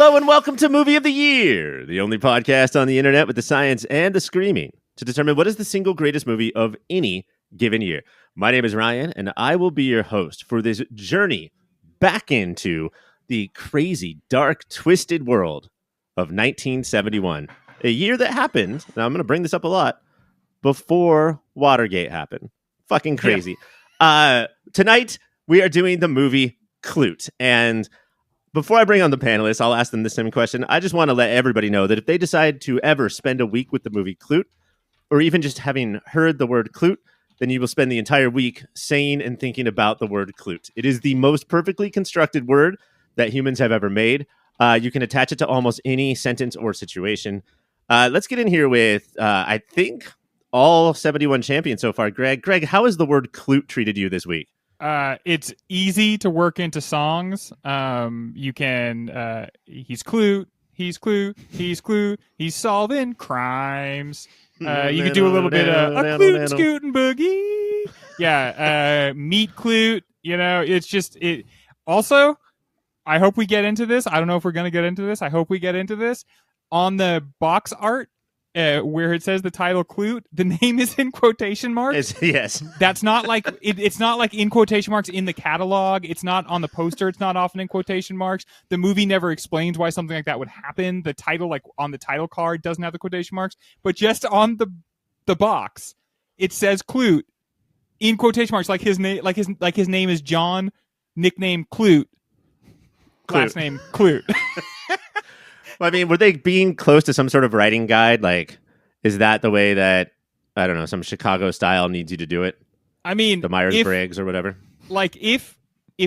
Hello and welcome to Movie of the Year, the only podcast on the internet with the science and the screaming to determine what is the single greatest movie of any given year. My name is Ryan, and I will be your host for this journey back into the crazy, dark, twisted world of 1971, a year that happened, and I'm going to bring this up a lot, before Watergate happened. Fucking crazy. Yeah. Tonight, we are doing the movie Klute, and before I bring on the panelists, I'll ask them the same question. I just want to let everybody know that if they decide to ever spend a week with the movie Klute, or even just having heard the word Klute, then you will spend the entire week saying and thinking about the word Klute. It is the most perfectly constructed word that humans have ever made. You can attach it to almost any sentence or situation. Let's get in here with, I think, all 71 champions so far. Greg, how has the word Klute treated you this week? It's easy to work into songs. You can, he's Klute, he's solving crimes. You can do a little bit of a Klute, scoot, and boogie. Yeah, meet Klute. You know, it's just, it. Also, I hope we get into this. I don't know if we're going to get into this. I hope we get into this. On the box art, where it says the title Klute, the name is in quotation marks. Yes. That's not like it's not like in quotation marks in the catalog. It's not on the poster. It's not often in quotation marks. The movie never explains why something like that would happen. The title, like on the title card, doesn't have the quotation marks, but just on the box, it says Klute in quotation marks, like his name, like his name is John, nickname Klute. Last name Klute. Well, I mean, were they being close to some sort of writing guide? Like, is that the way that, I don't know, some Chicago style needs you to do it? I mean, the Myers-Briggs or whatever. Like, if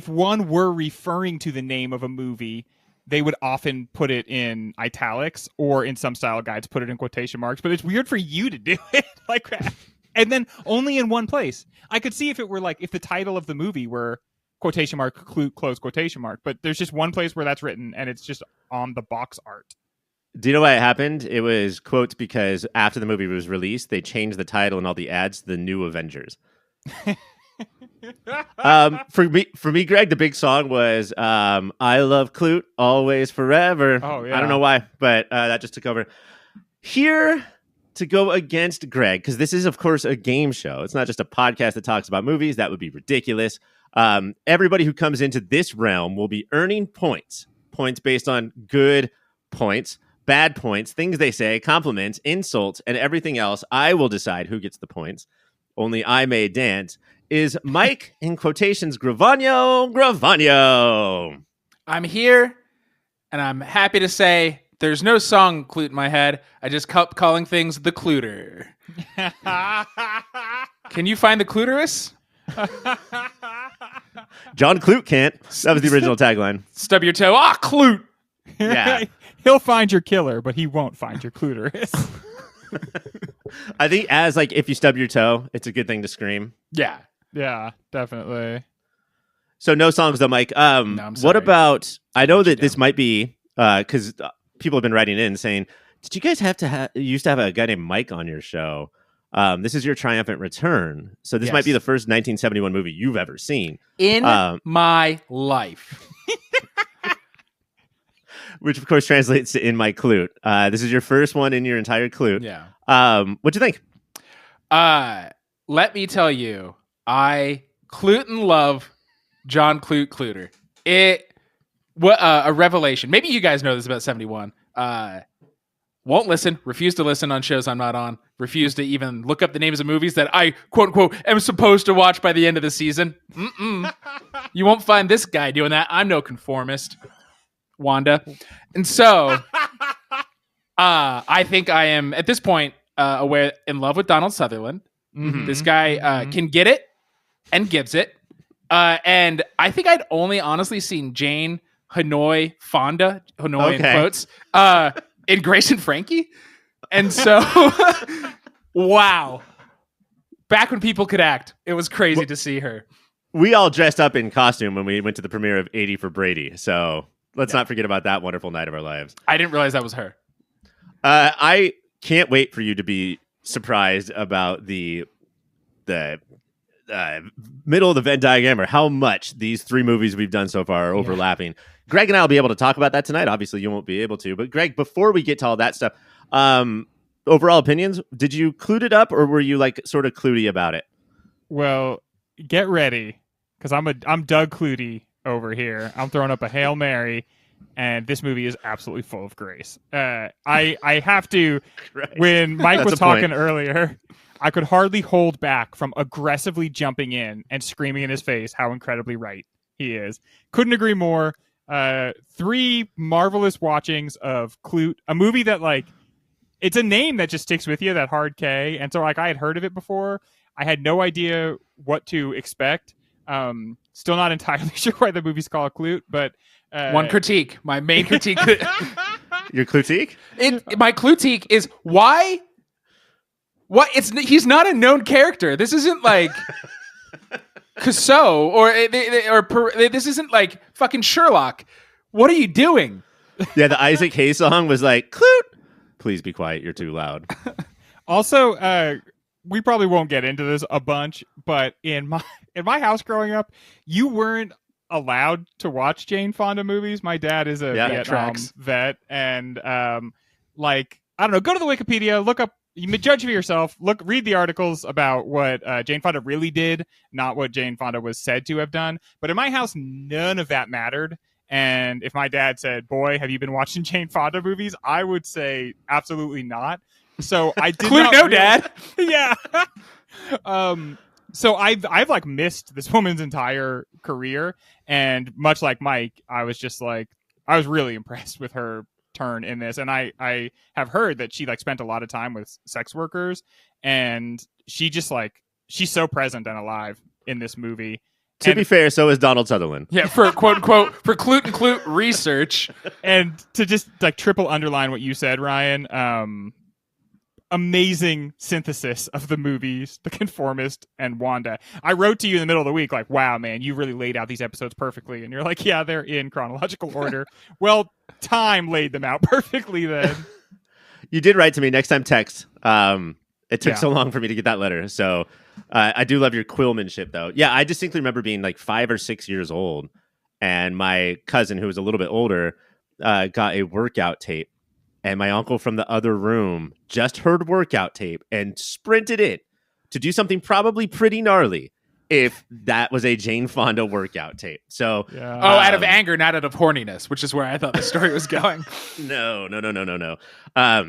one were referring to the name of a movie, they would often put it in italics, or in some style guides put it in quotation marks. But it's weird for you to do it like that, and then only in one place. I could see if it were like if the title of the movie were quotation mark Klute, close quotation mark, but there's just one place where that's written, and it's just on the box art. Do you know why it happened? It was quotes because after the movie was released, they changed the title and all the ads to the New Avengers. For me, Greg, the big song was "I Love Klute, Always Forever." Oh yeah. I don't know why, but that just took over. Here to go against Greg, because this is, of course, a game show. It's not just a podcast that talks about movies. That would be ridiculous. Everybody who comes into this realm will be earning points based on good points, bad points, things they say, compliments, insults, and everything else. I will decide who gets the points. Only I may dance. Is Mike, in quotations, Gravano? I'm here, and I'm happy to say there's no song Klute in my head. I just kept calling things the Kluter. Can you find the Kluterus? John Klute can't. That was the original tagline. Stub your toe. Ah, Klute. Yeah. He'll find your killer, but he won't find your Kluterus. I think as like if you stub your toe, it's a good thing to scream. Yeah. Yeah, definitely. So no songs though, Mike. I'm sorry. What about? I know that this might be because people have been writing in saying, "Did you guys used to have a guy named Mike on your show?" This is your triumphant return. So this might be the first 1971 movie you've ever seen. In my life. Which, of course, translates to In My Klute. This is your first one in your entire Klute. Yeah. What'd you think? Let me tell you, I Klute and love John Klute Kluter. What a revelation. Maybe you guys know this about 71. Won't listen, refuse to listen on shows I'm not on, refuse to even look up the names of movies that I, quote unquote, am supposed to watch by the end of the season. You won't find this guy doing that. I'm no conformist, Wanda. And so, I think I am, at this point, in love with Donald Sutherland. Mm-hmm. This guy can get it and gives it. And I think I'd only honestly seen Jane, Hanoi, Fonda, Hanoi in quotes, in Grace and Frankie. And so, wow. Back when people could act, it was crazy to see her. We all dressed up in costume when we went to the premiere of 80 for Brady. So let's not forget about that wonderful night of our lives. I didn't realize that was her. I can't wait for you to be surprised about the middle of the Venn diagram, or how much these three movies we've done so far are overlapping. Greg and I will be able to talk about that tonight. Obviously, you won't be able to. But Greg, before we get to all that stuff, overall opinions, did you clute it up, or were you like sort of cluty about it? Well, get ready, because I'm Doug Klute over here. I'm throwing up a Hail Mary, and this movie is absolutely full of grace. I have to, when Mike was talking earlier, I could hardly hold back from aggressively jumping in and screaming in his face how incredibly right he is. Couldn't agree more. 3 marvelous watchings of Klute, a movie that, like, it's a name that just sticks with you, that hard K. And so, like, I had heard of it before. I had no idea what to expect. Still not entirely sure why the movie's called Klute, but one critique, my main critique. Your critique? My critique is why. What? He's not a known character. This isn't like Cassou or this isn't like fucking Sherlock. What are you doing? Yeah, the Isaac Hayes song was like, Klute, please be quiet. You're too loud. Also, we probably won't get into this a bunch, but in my house growing up, you weren't allowed to watch Jane Fonda movies. My dad is a Vietnam vet, and like, I don't know, go to the Wikipedia, look up, you may judge for yourself, read the articles about what Jane Fonda really did, not what Jane Fonda was said to have done. But in my house, none of that mattered. And if my dad said, boy, have you been watching Jane Fonda movies? I would say absolutely not. So I did not Dad. Yeah. So I've like missed this woman's entire career, and much like Mike, I was just like, I was really impressed with her turn in this. And I have heard that she like spent a lot of time with sex workers, and she just like, she's so present and alive in this movie. To be fair, so is Donald Sutherland. Yeah, for quote unquote, for Klute and Klute research. And to just like triple underline what you said, Ryan, amazing synthesis of the movies, The Conformist and Wanda. I wrote to you in the middle of the week, like, wow, man, you really laid out these episodes perfectly. And you're like, yeah, they're in chronological order. Well, time laid them out perfectly then. You did write to me. Next time, text. It took so long for me to get that letter. So I do love your quillmanship, though. Yeah, I distinctly remember being like 5 or 6 years old, and my cousin, who was a little bit older, got a workout tape. And my uncle from the other room just heard workout tape and sprinted in to do something probably pretty gnarly if that was a Jane Fonda workout tape. So, out of anger, not out of horniness, which is where I thought the story was going. No.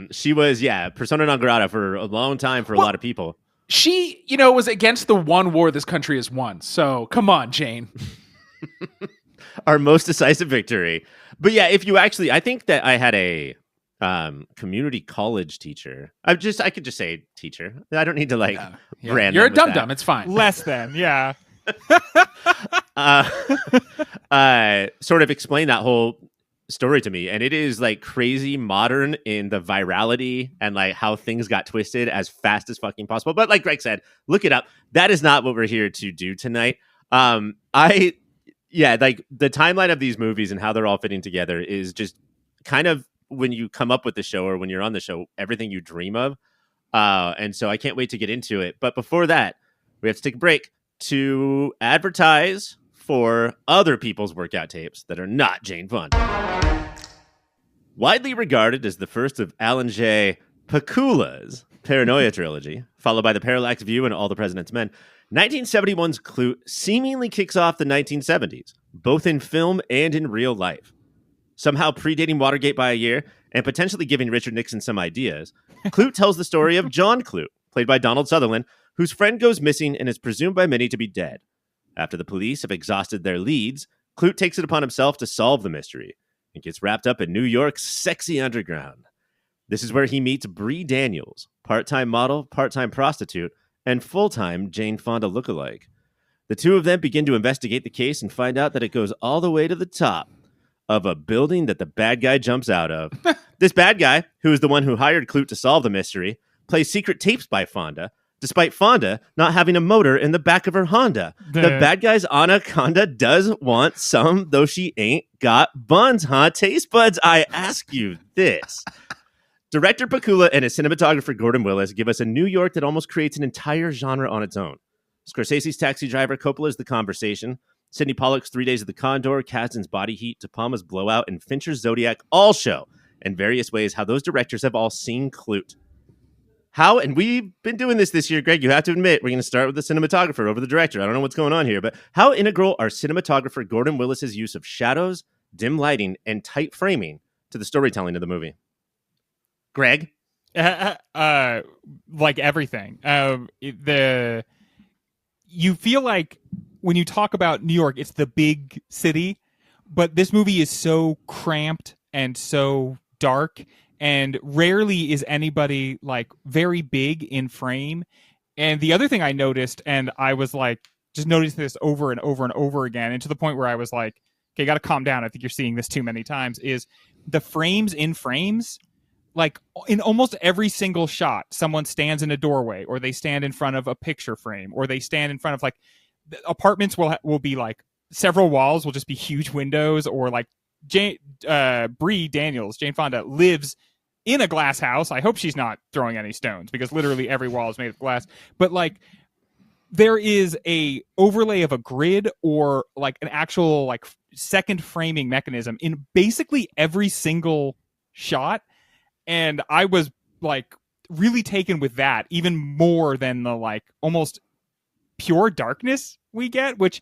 She was, persona non grata for a long time for a lot of people. She, was against the one war this country has won. So come on, Jane. Our most decisive victory. But yeah, I think that I had a community college teacher. I could just say teacher. I don't need to brand. You're a dum-dum. It's fine. Less than, yeah. Sort of explain that whole story to me, and it is like crazy modern in the virality and like how things got twisted as fast as fucking possible. But like Greg said, look it up. That is not what we're here to do tonight. Like the timeline of these movies and how they're all fitting together is just kind of, when you come up with the show or when you're on the show, everything you dream of. And so I can't wait to get into it. But before that, we have to take a break to advertise for other people's workout tapes that are not Jane Fonda. Widely regarded as the first of Alan J. Pakula's Paranoia trilogy, followed by The Parallax View and All the President's Men, 1971's Klute seemingly kicks off the 1970s, both in film and in real life. Somehow predating Watergate by a year and potentially giving Richard Nixon some ideas, Klute tells the story of John Klute, played by Donald Sutherland, whose friend goes missing and is presumed by many to be dead. After the police have exhausted their leads, Klute takes it upon himself to solve the mystery and gets wrapped up in New York's sexy underground. This is where he meets Bree Daniels, part-time model, part-time prostitute, and full-time Jane Fonda lookalike. The two of them begin to investigate the case and find out that it goes all the way to the top of a building that the bad guy jumps out of. This bad guy, who is the one who hired Klute to solve the mystery, plays secret tapes by Fonda, despite Fonda not having a motor in the back of her Honda. The bad guy's anaconda does want some, though she ain't got buns, huh? Taste buds, I ask you this. Director Pakula and his cinematographer Gordon Willis give us a New York that almost creates an entire genre on its own. Scorsese's Taxi Driver, Coppola's The Conversation, Sidney Pollack's 3 Days of the Condor, Kasdan's Body Heat, De Palma's Blowout, and Fincher's Zodiac all show in various ways how those directors have all seen Klute. How, and we've been doing this year, Greg, you have to admit, we're going to start with the cinematographer over the director. I don't know what's going on here, but how integral are cinematographer Gordon Willis's use of shadows, dim lighting, and tight framing to the storytelling of the movie? Greg? Like everything. You feel like when you talk about New York, it's the big city, but this movie is so cramped and so dark, and rarely is anybody like very big in frame. And the other thing I noticed, and I was like, just noticed this over and over and over again, and to the point where I was like, okay, got to calm down. I think you're seeing this too many times, is the frames in frames. Like in almost every single shot, someone stands in a doorway, or they stand in front of a picture frame, or they stand in front of like apartments will be like several walls will just be huge windows, or like Bree Daniels, Jane Fonda, lives in a glass house. I hope she's not throwing any stones, because literally every wall is made of glass. But like there is a overlay of a grid or like an actual like second framing mechanism in basically every single shot. And I was like really taken with that, even more than the like almost pure darkness we get, which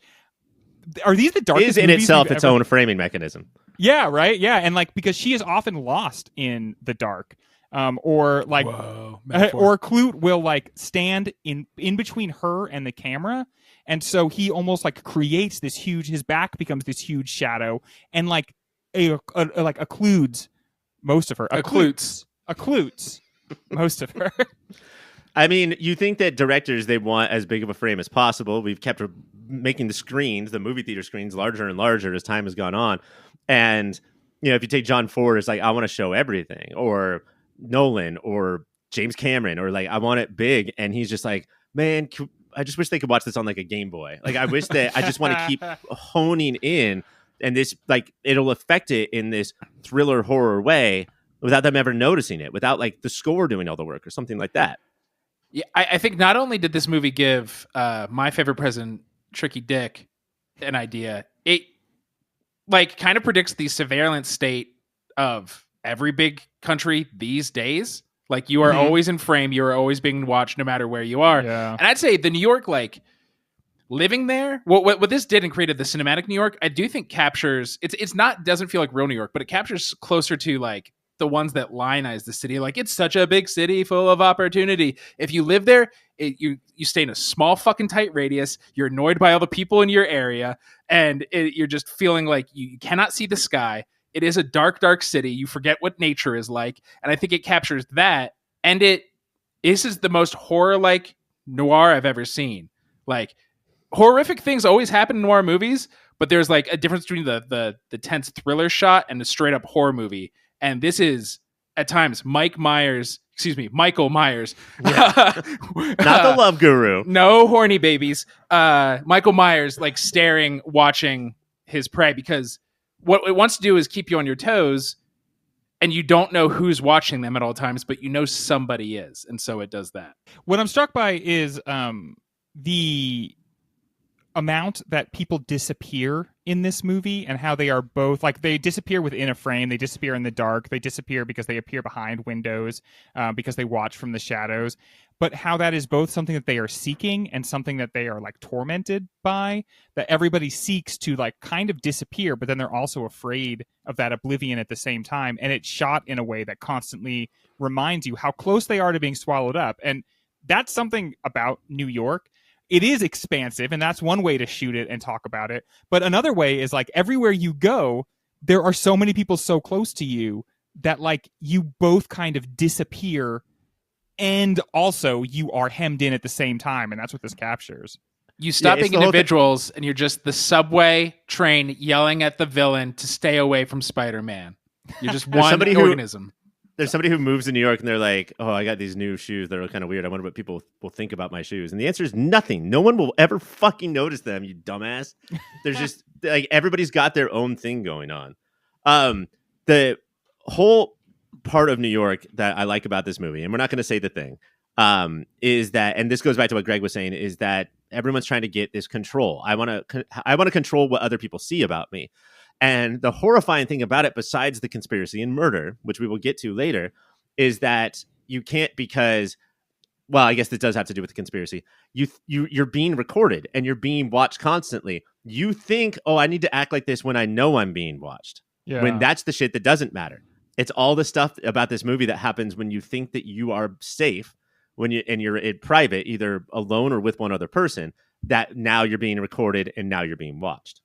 are these the darkest is in movies itself we've its ever... own framing mechanism. Yeah, right. Yeah, and like because she is often lost in the dark, or like, or Klute will like stand in between her and the camera, and so he almost like creates this huge. His back becomes this huge shadow, and like occludes most of her. Occludes most of her. I mean, you think that directors, they want as big of a frame as possible. We've kept making the screens, the movie theater screens, larger and larger as time has gone on. And, you know, if you take John Ford, it's like, I want to show everything. Or Nolan or James Cameron, or like, I want it big. And he's just like, man, I just wish they could watch this on like a Game Boy. Like, I wish that I just want to keep honing in. And this, like, it'll affect it in this thriller horror way without them ever noticing it, without like the score doing all the work or something like that. Yeah, I think not only did this movie give my favorite president, Tricky Dick, an idea, it like kind of predicts the surveillance state of every big country these days. Like you are always in frame, you are always being watched no matter where you are. Yeah. And I'd say the New York, like living there, what this did and created the cinematic New York, I do think captures, doesn't feel like real New York, but it captures closer to like the ones that lionize the city. Like, it's such a big city full of opportunity. If you live there, you stay in a small fucking tight radius. You're annoyed by all the people in your area, and you're just feeling like you cannot see the sky. It is a dark, dark city. You forget what nature is like, and I think it captures that. And this is the most horror-like noir I've ever seen. Like, horrific things always happen in noir movies, but there's like a difference between the tense thriller shot and the straight-up horror movie. And this is, at times, Michael Myers. Yeah. Not the love guru. No horny babies. Michael Myers, like, staring, watching his prey, because what it wants to do is keep you on your toes, and you don't know who's watching them at all times, but you know somebody is, and so it does that. What I'm struck by is the amount that people disappear in this movie, and how they are both like, they disappear within a frame, they disappear in the dark, they disappear because they appear behind windows, because they watch from the shadows, but how that is both something that they are seeking and something that they are like tormented by, that everybody seeks to like kind of disappear, but then they're also afraid of that oblivion at the same time. And it's shot in a way that constantly reminds you how close they are to being swallowed up. And that's something about New York. It is expansive, and that's one way to shoot it and talk about it. But another way is like, everywhere you go, there are so many people so close to you that like you both kind of disappear, and also you are hemmed in at the same time. And that's what this captures. You stop being individuals, and you're just the subway train yelling at the villain to stay away from Spider-Man. You're just one organism. There's somebody who moves to New York, and they're like, oh, I got these new shoes that are kind of weird. I wonder what people will think about my shoes. And the answer is nothing. No one will ever fucking notice them, you dumbass. There's just like, everybody's got their own thing going on. The whole part of New York that I like about this movie, and we're not going to say the thing, is that, and this goes back to what Greg was saying, is that everyone's trying to get this control. I want to control what other people see about me. And the horrifying thing about it, besides the conspiracy and murder, which we will get to later, is that you can't because, well, I guess this does have to do with the conspiracy. You're being recorded and you're being watched constantly. You think, oh, I need to act like this when I know I'm being watched. Yeah. When that's the shit that doesn't matter. It's all the stuff about this movie that happens when you think that you are safe, you're in private, either alone or with one other person, that now you're being recorded and now you're being watched.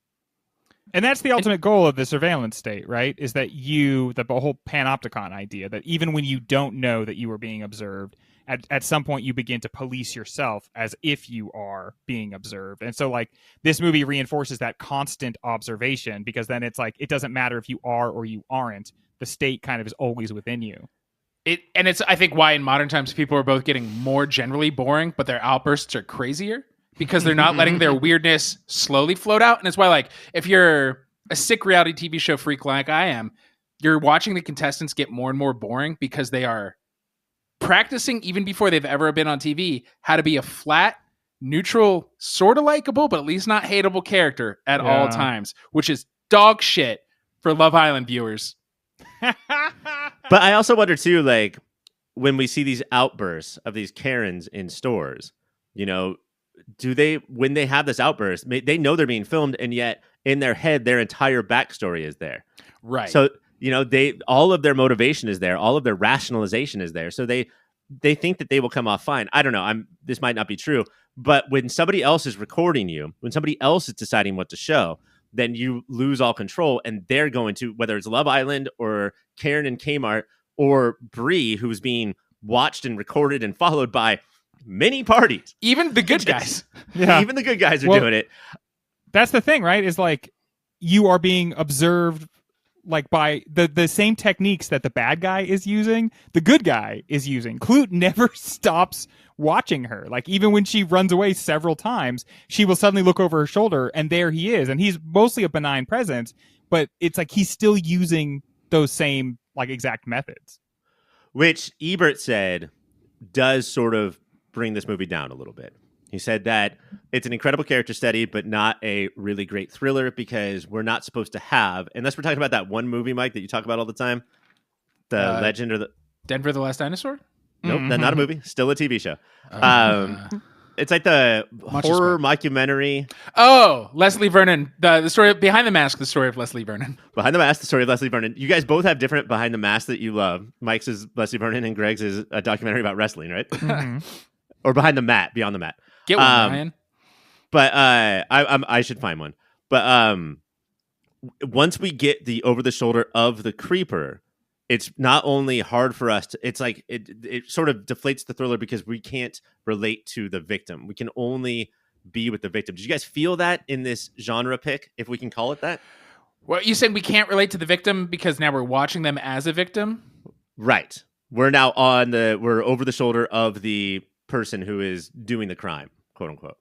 And that's the ultimate goal of the surveillance state, right? Is that the whole panopticon idea, that even when you don't know that you are being observed, at some point you begin to police yourself as if you are being observed. And so like this movie reinforces that constant observation, because then it's like, it doesn't matter if you are or you aren't. The state kind of is always within you. It's I think why in modern times people are both getting more generally boring, but their outbursts are crazier because they're not letting their weirdness slowly float out. And it's why, like, if you're a sick reality TV show freak like I am, you're watching the contestants get more and more boring because they are practicing, even before they've ever been on TV, how to be a flat, neutral, sort of likable, but at least not hateable character at all times, which is dog shit for Love Island viewers. But I also wonder too, like, when we see these outbursts of these Karens in stores, you know, when they have this outburst, they know they're being filmed, and yet in their head, their entire backstory is there. Right. So, you know, all of their motivation is there, all of their rationalization is there. So they think that they will come off fine. I don't know. This might not be true, but when somebody else is recording you, when somebody else is deciding what to show, then you lose all control, and they're going to, whether it's Love Island or Karen and Kmart or Bree, who's being watched and recorded and followed by many parties. Even the good guys. Yeah. Even the good guys are doing it. That's the thing, right? Is like you are being observed like by the same techniques that the bad guy is using, the good guy is using. Klute never stops watching her. Like, even when she runs away several times, she will suddenly look over her shoulder, and there he is. And he's mostly a benign presence, but it's like he's still using those same like exact methods. Which Ebert said does sort of bring this movie down a little bit. He said that it's an incredible character study, but not a really great thriller, because we're not supposed to have, unless we're talking about that one movie, Mike, that you talk about all the time, the Legend or the Denver the Last Dinosaur? Nope, that's not a movie. Still a TV show. It's like the horror mockumentary. Oh, Leslie Vernon. The story Behind the Mask, the story of Leslie Vernon. Behind the Mask, the story of Leslie Vernon. You guys both have different Behind the Mask that you love. Mike's is Leslie Vernon and Greg's is a documentary about wrestling, right? Mm-hmm. Or Behind the Mat, Beyond the Mat. Get one, Ryan. But I should find one. But once we get the over the shoulder of the creeper, it's not only hard for us to, it's like it sort of deflates the thriller, because we can't relate to the victim. We can only be with the victim. Did you guys feel that in this genre pick, if we can call it that? Well, you said we can't relate to the victim because now we're watching them as a victim? Right. We're now we're over the shoulder of the person who is doing the crime, quote unquote.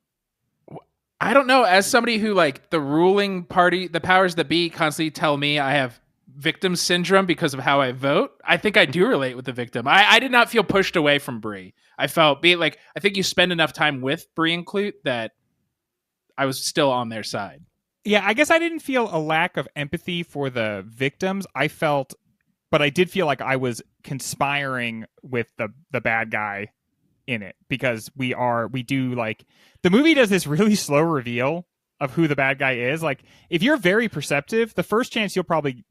I don't know. As somebody who, like, the ruling party, the powers that be constantly tell me I have victim syndrome because of how I vote, I think I do relate with the victim. I did not feel pushed away from Bree. I felt, I think you spend enough time with Bree and Klute that I was still on their side. Yeah, I guess I didn't feel a lack of empathy for the victims. But I did feel like I was conspiring with the bad guy in it, because the movie does this really slow reveal of who the bad guy is. Like, if you're very perceptive, the first chance you'll probably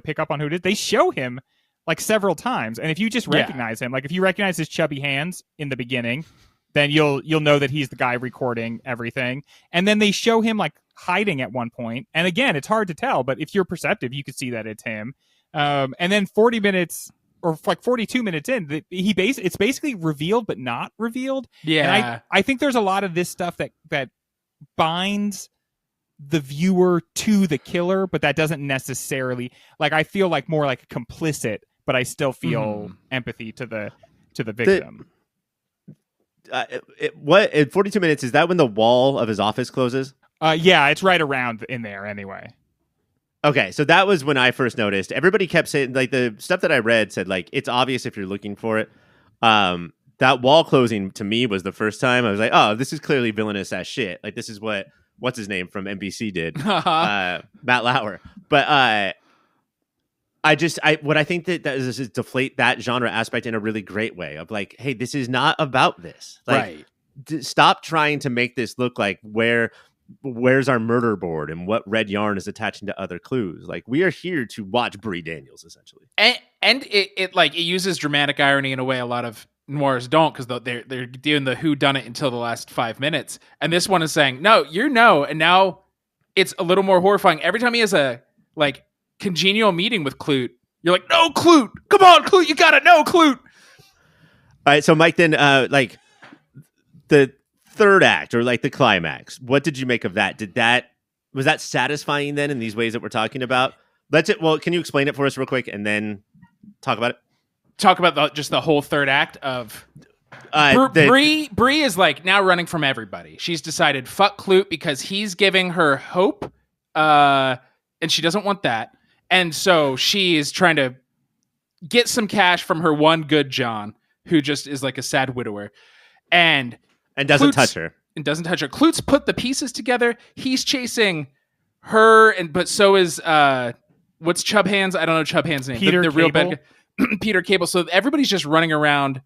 pick up on who it is. They show him like several times, and if you just recognize him, like if you recognize his chubby hands in the beginning, then you'll know that he's the guy recording everything. And then they show him like hiding at one point, and again, it's hard to tell, but if you're perceptive, you could see that it's him. And then 40 minutes or like 42 minutes in, it's basically revealed but not revealed. Yeah, and I think there's a lot of this stuff that binds the viewer to the killer, but that doesn't necessarily, like, I feel like more like a complicit, but I still feel empathy to the victim. What in 42 minutes, is that when the wall of his office closes? Yeah, it's right around in there anyway. Okay, so that was when I first noticed. Everybody kept saying, like, the stuff that I read said, like, it's obvious if you're looking for it. that wall closing to me was the first time I was like, oh, this is clearly villainous as shit. Like this is what's his name from NBC did, Matt Lauer. But I think that is deflate that genre aspect in a really great way of like, hey, this is not about this. Like, Right. Stop trying to make this look like where's our murder board and what red yarn is attaching to other clues. Like we are here to watch Bree Daniels essentially. And it uses dramatic irony in a way a lot of noirs don't, because they're doing the who done it until the last 5 minutes, and this one is saying no, and now it's a little more horrifying every time he has a like congenial meeting with Klute. You're like, no, Klute, come on, Klute, you gotta know, Klute. All right, so Mike, then like the third act or like the climax, what did you make of that? Was that satisfying then in these ways that we're talking about? Well, can you explain it for us real quick and then talk about it? Talk about just the whole third act of Bree is like now running from everybody. She's decided fuck Klute because he's giving her hope, and she doesn't want that. And so she is trying to get some cash from her one good John, who just is like a sad widower. And doesn't touch her. Klute's put the pieces together. He's chasing her, but so is what's Chub Hands? I don't know Chub Hands' name. Peter the real Cable. bad guy. Peter Cable. So everybody's just running around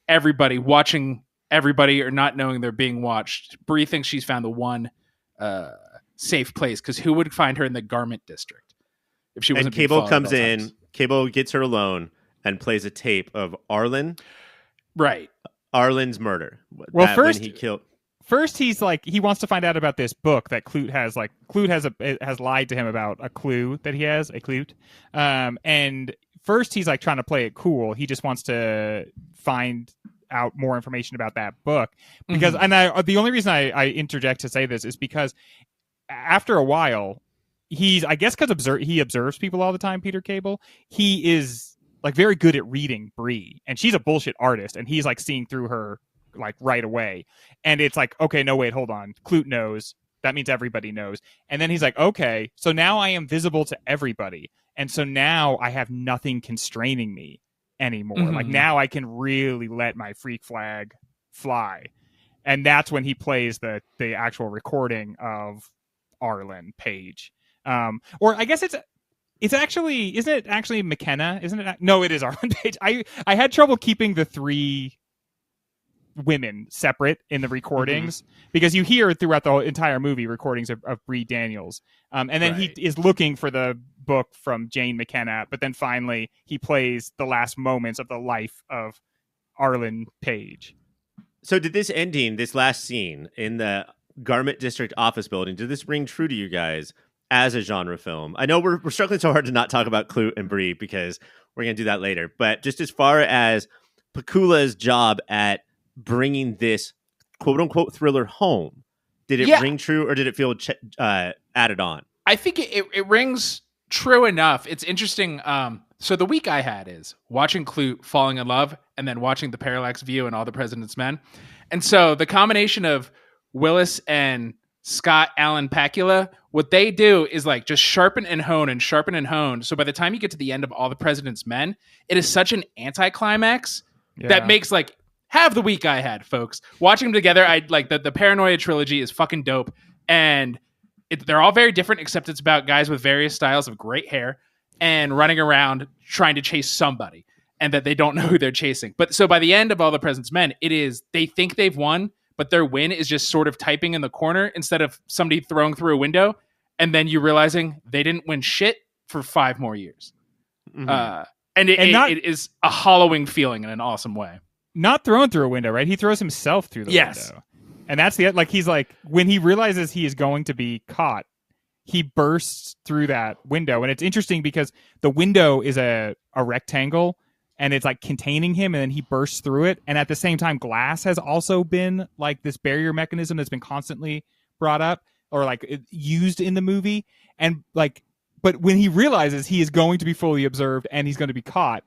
everybody, watching everybody or not knowing they're being watched. Bree thinks she's found the one safe place, because who would find her in the garment district if she wasn't? And Cable comes in. Cable gets her alone and plays a tape of Arlen. Right. Arlen's murder. Well, first when he killed. First, he's like, he wants to find out about this book that Klute has. Like, Klute has lied to him about a clue that he has, a Klute. And first, he's like trying to play it cool. He just wants to find out more information about that book. Because, the only reason I interject to say this is because after a while, I guess because he observes people all the time, Peter Cable, he is like very good at reading Bree, and she's a bullshit artist, and he's like seeing through her like right away. And it's like, okay, no, wait, hold on. Klute knows. That means everybody knows. And then he's like, okay, so now I am visible to everybody. And so now I have nothing constraining me anymore. Mm-hmm. Like now I can really let my freak flag fly. And that's when he plays the actual recording of Arlen Page. Or I guess it's actually, isn't it actually McKenna? Isn't it? No, it is Arlen Page. I had trouble keeping the three women separate in the recordings, because you hear throughout the entire movie recordings of Bree Daniels. And then he is looking for the book from Jane McKenna, but then finally he plays the last moments of the life of Arlen Page. So did this ending, this last scene in the Garment District office building, did this ring true to you guys as a genre film? I know we're struggling so hard to not talk about Klute and Bree because we're going to do that later, but just as far as Pakula's job at bringing this quote-unquote thriller home, did it ring true, or did it feel added on? I think it rings true enough. It's interesting. So the week I had is watching Klute falling in love and then watching The Parallax View and All the President's Men. And so the combination of Willis and Scott Allen Pakula, what they do is like just sharpen and hone and sharpen and hone. So by the time you get to the end of All the President's Men, it is such an anticlimax that makes like, have the week I had, folks. Watching them together, I like the Paranoia trilogy is fucking dope. And they're all very different, except it's about guys with various styles of great hair and running around trying to chase somebody, and that they don't know who they're chasing. But so by the end of All the President's Men, it is, they think they've won, but their win is just sort of typing in the corner instead of somebody throwing through a window. And then you realizing they didn't win shit for 5 more years. Mm-hmm. It is a hollowing feeling in an awesome way. Not thrown through a window, right? He throws himself through the window. And that's he's like, when he realizes he is going to be caught, he bursts through that window. And it's interesting because the window is a rectangle, and it's like containing him, and then he bursts through it. And at the same time, glass has also been like this barrier mechanism that's been constantly brought up or like used in the movie. And like, but when he realizes he is going to be fully observed and he's going to be caught,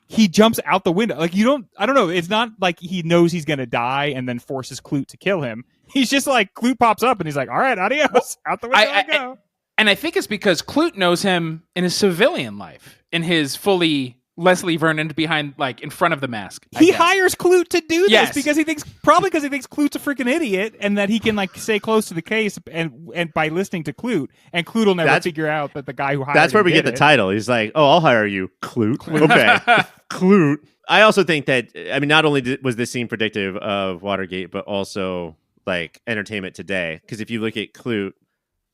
he jumps out the window. Like I don't know. It's not like he knows he's going to die and then forces Klute to kill him. He's just like, Klute pops up and he's like, all right, adios. Out the window I go. And I think it's because Klute knows him in his civilian life, in his fully Leslie Vernon behind, like, in front of the mask. He hires Klute to do this Yes. because he thinks Klute's a freaking idiot and that he can like stay close to the case and by listening to Klute, and Klute will never figure out that the guy who hired That's where him we get did the it. title. He's like, "Oh, I'll hire you, Klute." Okay, Klute. I also think that, I mean, not only was this scene predictive of Watergate, but also like Entertainment Today. Because if you look at Klute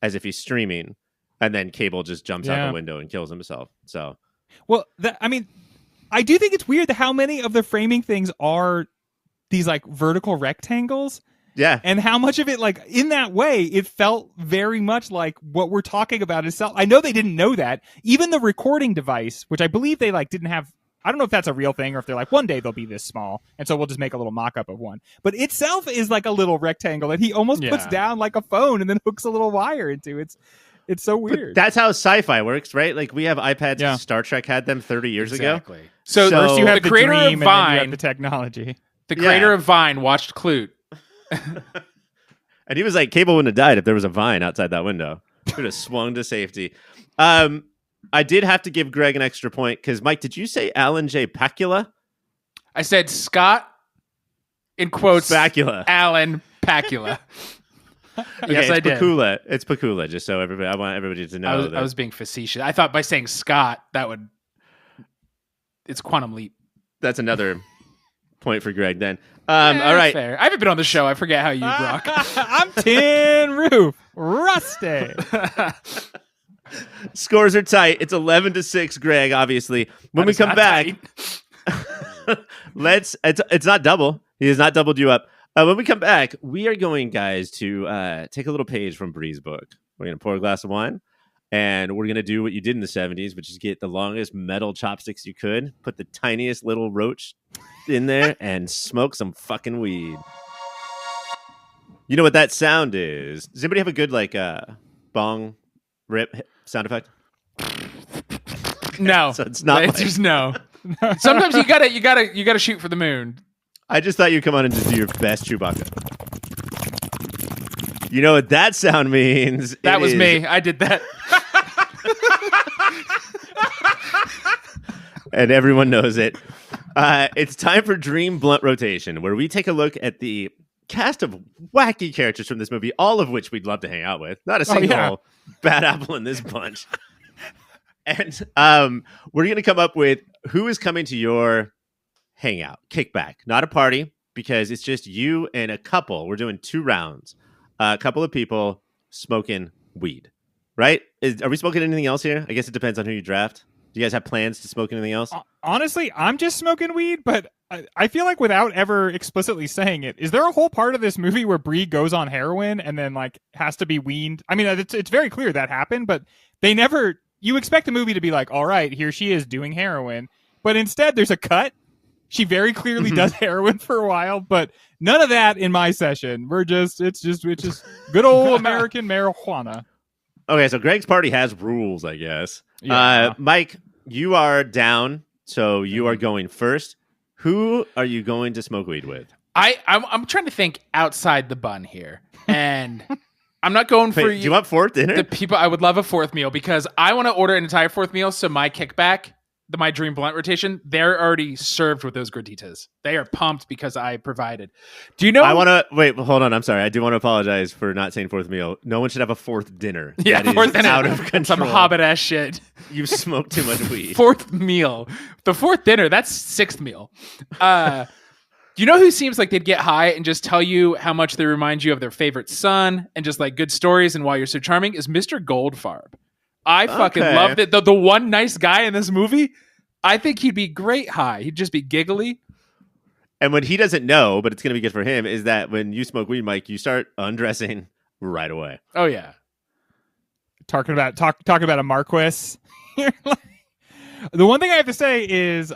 as if he's streaming, and then Cable just jumps out the window and kills himself. So, well, I mean, I do think it's weird that how many of the framing things are these like vertical rectangles. Yeah. And how much of it, like, in that way, it felt very much like what we're talking about itself. I know they didn't know that. Even the recording device, which I believe they like didn't have, I don't know if that's a real thing or if they're like, one day they'll be this small, and so we'll just make a little mock-up of one. But itself is like a little rectangle that he almost puts down like a phone and then hooks a little wire into. It's so weird. But that's how sci-fi works, right? Like, we have iPads. Star Trek had them 30 years ago. So first you have the the creator dream, of and then you Vine, have the technology. the creator of Vine watched Klute. And he was like, Cable wouldn't have died if there was a vine outside that window. Could have swung to safety. I did have to give Greg an extra point because, Mike, did you say Alan J. Pakula? I said Scott, in quotes, Pakula. Alan Pakula. Yes, I did. Pakula. It's Pakula, just so everybody. I want everybody to know. I was being facetious. I thought by saying Scott, it's Quantum Leap. That's another point for Greg then. All right. Fair. I haven't been on the show. I forget how you rock. I'm Tin Roof. Rusty. Scores are tight. It's 11-6, Greg, obviously. When we come back, it's not double. He has not doubled you up. When we come back, we are going, guys, to take a little page from Bree's book. We're going to pour a glass of wine, and we're going to do what you did in the 70s, which is get the longest metal chopsticks you could, put the tiniest little roach in there, and smoke some fucking weed. You know what that sound is? Does anybody have a good, like, bong rip sound effect? No. So it's not. It's just no. Sometimes you gotta shoot for the moon. I just thought you'd come on and just do your best Chewbacca. You know what that sound means? That was me. I did that. And everyone knows it. It's time for Dream Blunt Rotation, where we take a look at the cast of wacky characters from this movie, all of which we'd love to hang out with. Not a single bad apple in this bunch. And we're going to come up with who is coming to your hangout, kickback, not a party, because it's just you and a couple. We're doing 2 rounds. A couple of people smoking weed, right? Are we smoking anything else here? I guess it depends on who you draft. Do you guys have plans to smoke anything else? Honestly, I'm just smoking weed, but I feel like without ever explicitly saying it, is there a whole part of this movie where Bree goes on heroin and then like has to be weaned? I mean, it's very clear that happened, but they never. You expect the movie to be like, all right, here she is doing heroin, but instead there's a cut. She very clearly does heroin for a while, but none of that in my session. It's just good old American marijuana. Okay, so Greg's party has rules, I guess. Yeah. Mike, you are down, so you are going first. Who are you going to smoke weed with? I'm trying to think outside the bun here, and I'm not going for Do you want 4th dinner? the people. I would love a 4th meal because I want to order an entire 4th meal. So my kickback, my Dream Blunt Rotation, they're already served with those gorditas. They are pumped because I provided. Do you know? I want to wait. Hold on. I'm sorry. I do want to apologize for not saying 4th meal. No one should have a 4th dinner. Yeah, that 4th dinner. Out of control. Some hobbit ass shit. You smoked too much weed. 4th meal. The 4th dinner. That's 6th meal. Do you know who seems like they'd get high and just tell you how much they remind you of their favorite son and just like good stories and why you're so charming? Is Mr. Goldfarb. I fucking love that. The one nice guy in this movie, I think he'd be great high. He'd just be giggly. And what he doesn't know, but it's going to be good for him, is that when you smoke weed, Mike, you start undressing right away. Oh, yeah. Talking about a Marquis. The one thing I have to say is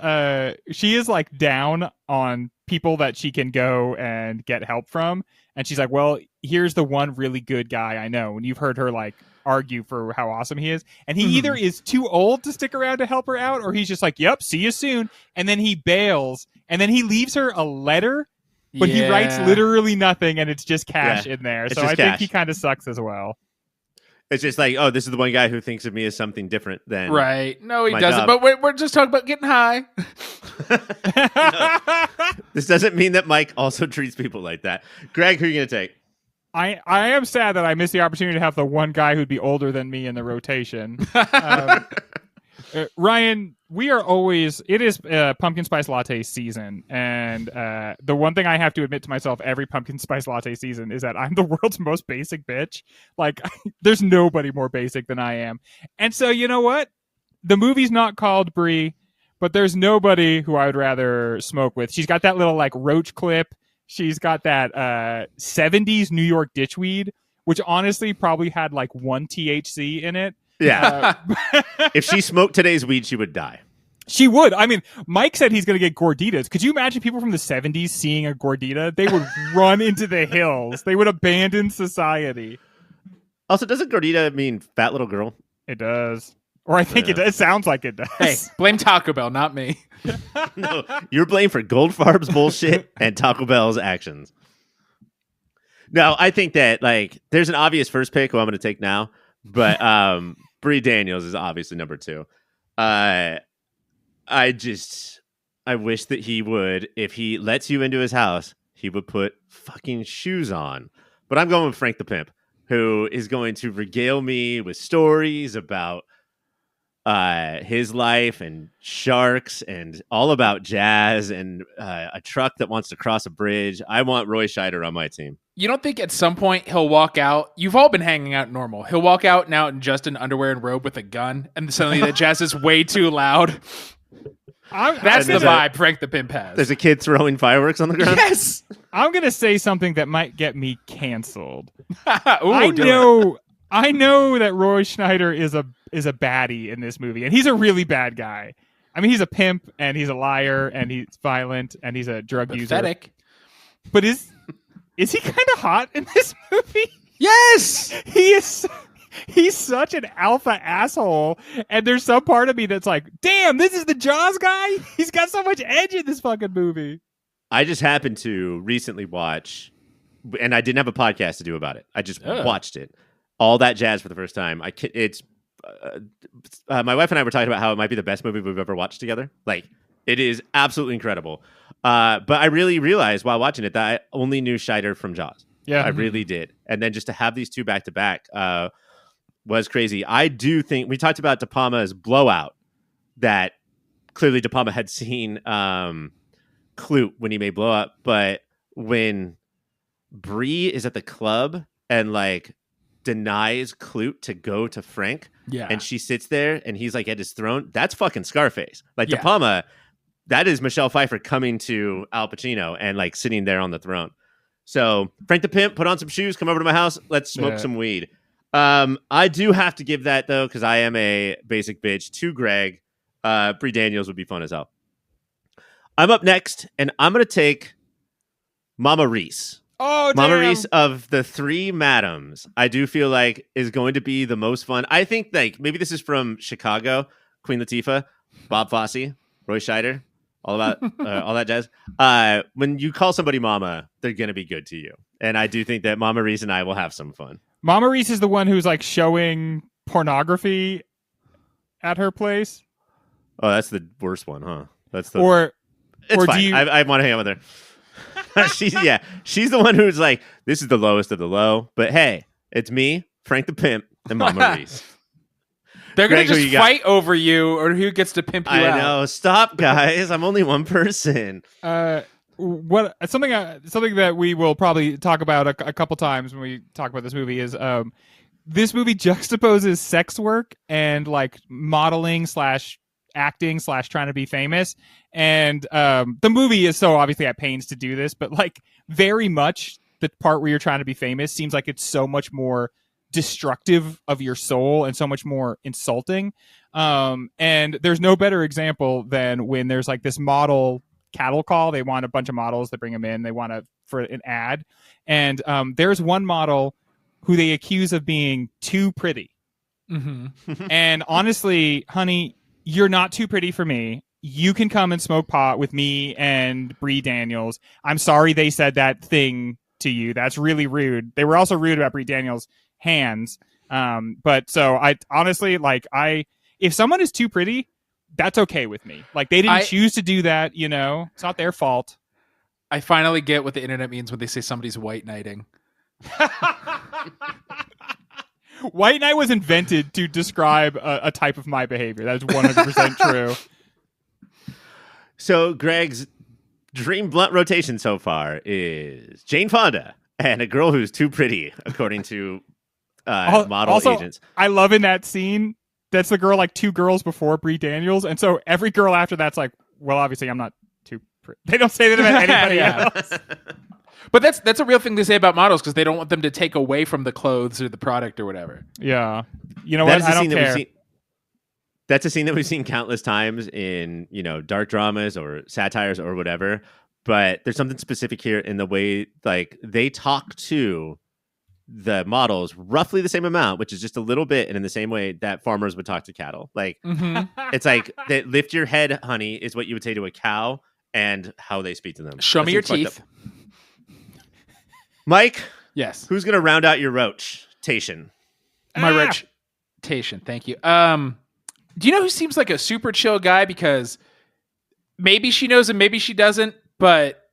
she is like down on people that she can go and get help from. And she's like, well, here's the one really good guy I know. And you've heard her like argue for how awesome he is. And he either is too old to stick around to help her out, or he's just like, yep, see you soon. And then he bails. And then he leaves her a letter, but he writes literally nothing. And it's just cash in there. So I think he kind of sucks as well. It's just like, oh, this is the one guy who thinks of me as something different than Right. No, he my doesn't. job. But we're just talking about getting high. No. This doesn't mean that Mike also treats people like that. Greg, who are you going to take? I am sad that I missed the opportunity to have the one guy who'd be older than me in the rotation. Ryan, it is pumpkin spice latte season. And the one thing I have to admit to myself every pumpkin spice latte season is that I'm the world's most basic bitch. Like, there's nobody more basic than I am. And so, you know what? The movie's not called Bree, but there's nobody who I would rather smoke with. She's got that little, like, roach clip. She's got that 70s New York ditchweed, which honestly probably had, like, 1 THC in it. Yeah. If she smoked today's weed, she would die. She would. I mean, Mike said he's going to get gorditas. Could you imagine people from the 70s seeing a gordita? They would run into the hills. They would abandon society. Also, doesn't gordita mean fat little girl? It does. Or I think it does. It sounds like it does. Hey, blame Taco Bell, not me. No, you're blamed for Goldfarb's bullshit and Taco Bell's actions. No, I think that, like, there's an obvious first pick who I'm going to take now, but Bree Daniels is obviously number 2. I wish that he would, if he lets you into his house, he would put fucking shoes on. But I'm going with Frank the Pimp, who is going to regale me with stories about his life and sharks and all about jazz and a truck that wants to cross a bridge. I want Roy Scheider on my team. You don't think at some point he'll walk out? You've all been hanging out normal. He'll walk out now in just an underwear and robe with a gun, and suddenly the jazz is way too loud. That's the vibe Frank the Pimp has. There's a kid throwing fireworks on the ground? Yes! I'm going to say something that might get me canceled. Ooh, I know that Roy Schneider is a baddie in this movie, and he's a really bad guy. I mean, he's a pimp, and he's a liar, and he's violent, and he's a drug user. But is he kind of hot in this movie? Yes! He's such an alpha asshole, and there's some part of me that's like, damn, this is the Jaws guy? He's got so much edge in this fucking movie. I just happened to recently watch, and I didn't have a podcast to do about it. I just watched it. All That Jazz for the first time. My wife and I were talking about how it might be the best movie we've ever watched together. Like, it is absolutely incredible. But I really realized while watching it that I only knew Scheider from Jaws. Yeah, I really did. And then just to have these two back to back was crazy. I do think we talked about De Palma's blowout, that clearly De Palma had seen Klute when he made Blow Up, but when Bree is at the club and like denies Klute to go to Frank, and she sits there and he's like at his throne, that's fucking Scarface. Like De Palma, that is Michelle Pfeiffer coming to Al Pacino and like sitting there on the throne. So Frank the Pimp, put on some shoes, come over to my house, let's smoke some weed. I do have to give that though, because I am a basic bitch, to Greg. Bree Daniels would be fun as hell. I'm up next, and I'm going to take Mama Reese. Oh, Mama damn. Reese of the three madams, I do feel like is going to be the most fun. I think like maybe this is from Chicago, Queen Latifah, Bob Fosse, Roy Scheider, all about all that jazz. When you call somebody Mama, they're going to be good to you. And I do think that Mama Reese and I will have some fun. Mama Reese is the one who's like showing pornography at her place. Oh, that's the worst one, huh? That's the It's or fine. do you... I want to hang out with her. She's the one who's like, this is the lowest of the low. But hey, it's me, Frank the Pimp, and Mama Reese. They're going to just fight over you or who gets to pimp you out. I know. Stop, guys. I'm only one person. Something that we will probably talk about a couple times when we talk about this movie is this movie juxtaposes sex work and like modeling / acting / trying to be famous, and the movie is so obviously at pains to do this, but like very much the part where you're trying to be famous seems like it's so much more destructive of your soul and so much more insulting, and there's no better example than when there's like this model cattle call. They want a bunch of models, they bring them in, they want for an ad, and there's one model who they accuse of being too pretty. And honestly, honey, you're not too pretty for me. You can come and smoke pot with me and Bree Daniels. I'm sorry they said that thing to you. That's really rude. They were also rude about Bree Daniels' hands. But so I honestly if someone is too pretty, that's okay with me. Like they didn't choose to do that, you know. It's not their fault. I finally get what the internet means when they say somebody's white knighting. White knight was invented to describe a type of my behavior. That is 100% true. So Greg's dream blunt rotation so far is Jane Fonda and a girl who's too pretty, according to model agents. I love in that scene, that's the girl like 2 girls before Bree Daniels. And so every girl after that's like, well, obviously I'm not too pretty. They don't say that about anybody else. But that's a real thing they say about models because they don't want them to take away from the clothes or the product or whatever. Yeah. You know what? I don't care. That's a scene that we've seen countless times in, you know, dark dramas or satires or whatever. But there's something specific here in the way, like, they talk to the models roughly the same amount, which is just a little bit, and in the same way that farmers would talk to cattle. Like, it's like, lift your head, honey, is what you would say to a cow, and how they speak to them. Show me your teeth. Mike? Yes. Who's going to round out your rotation? My rotation, thank you. Do you know who seems like a super chill guy? Because maybe she knows him, maybe she doesn't, but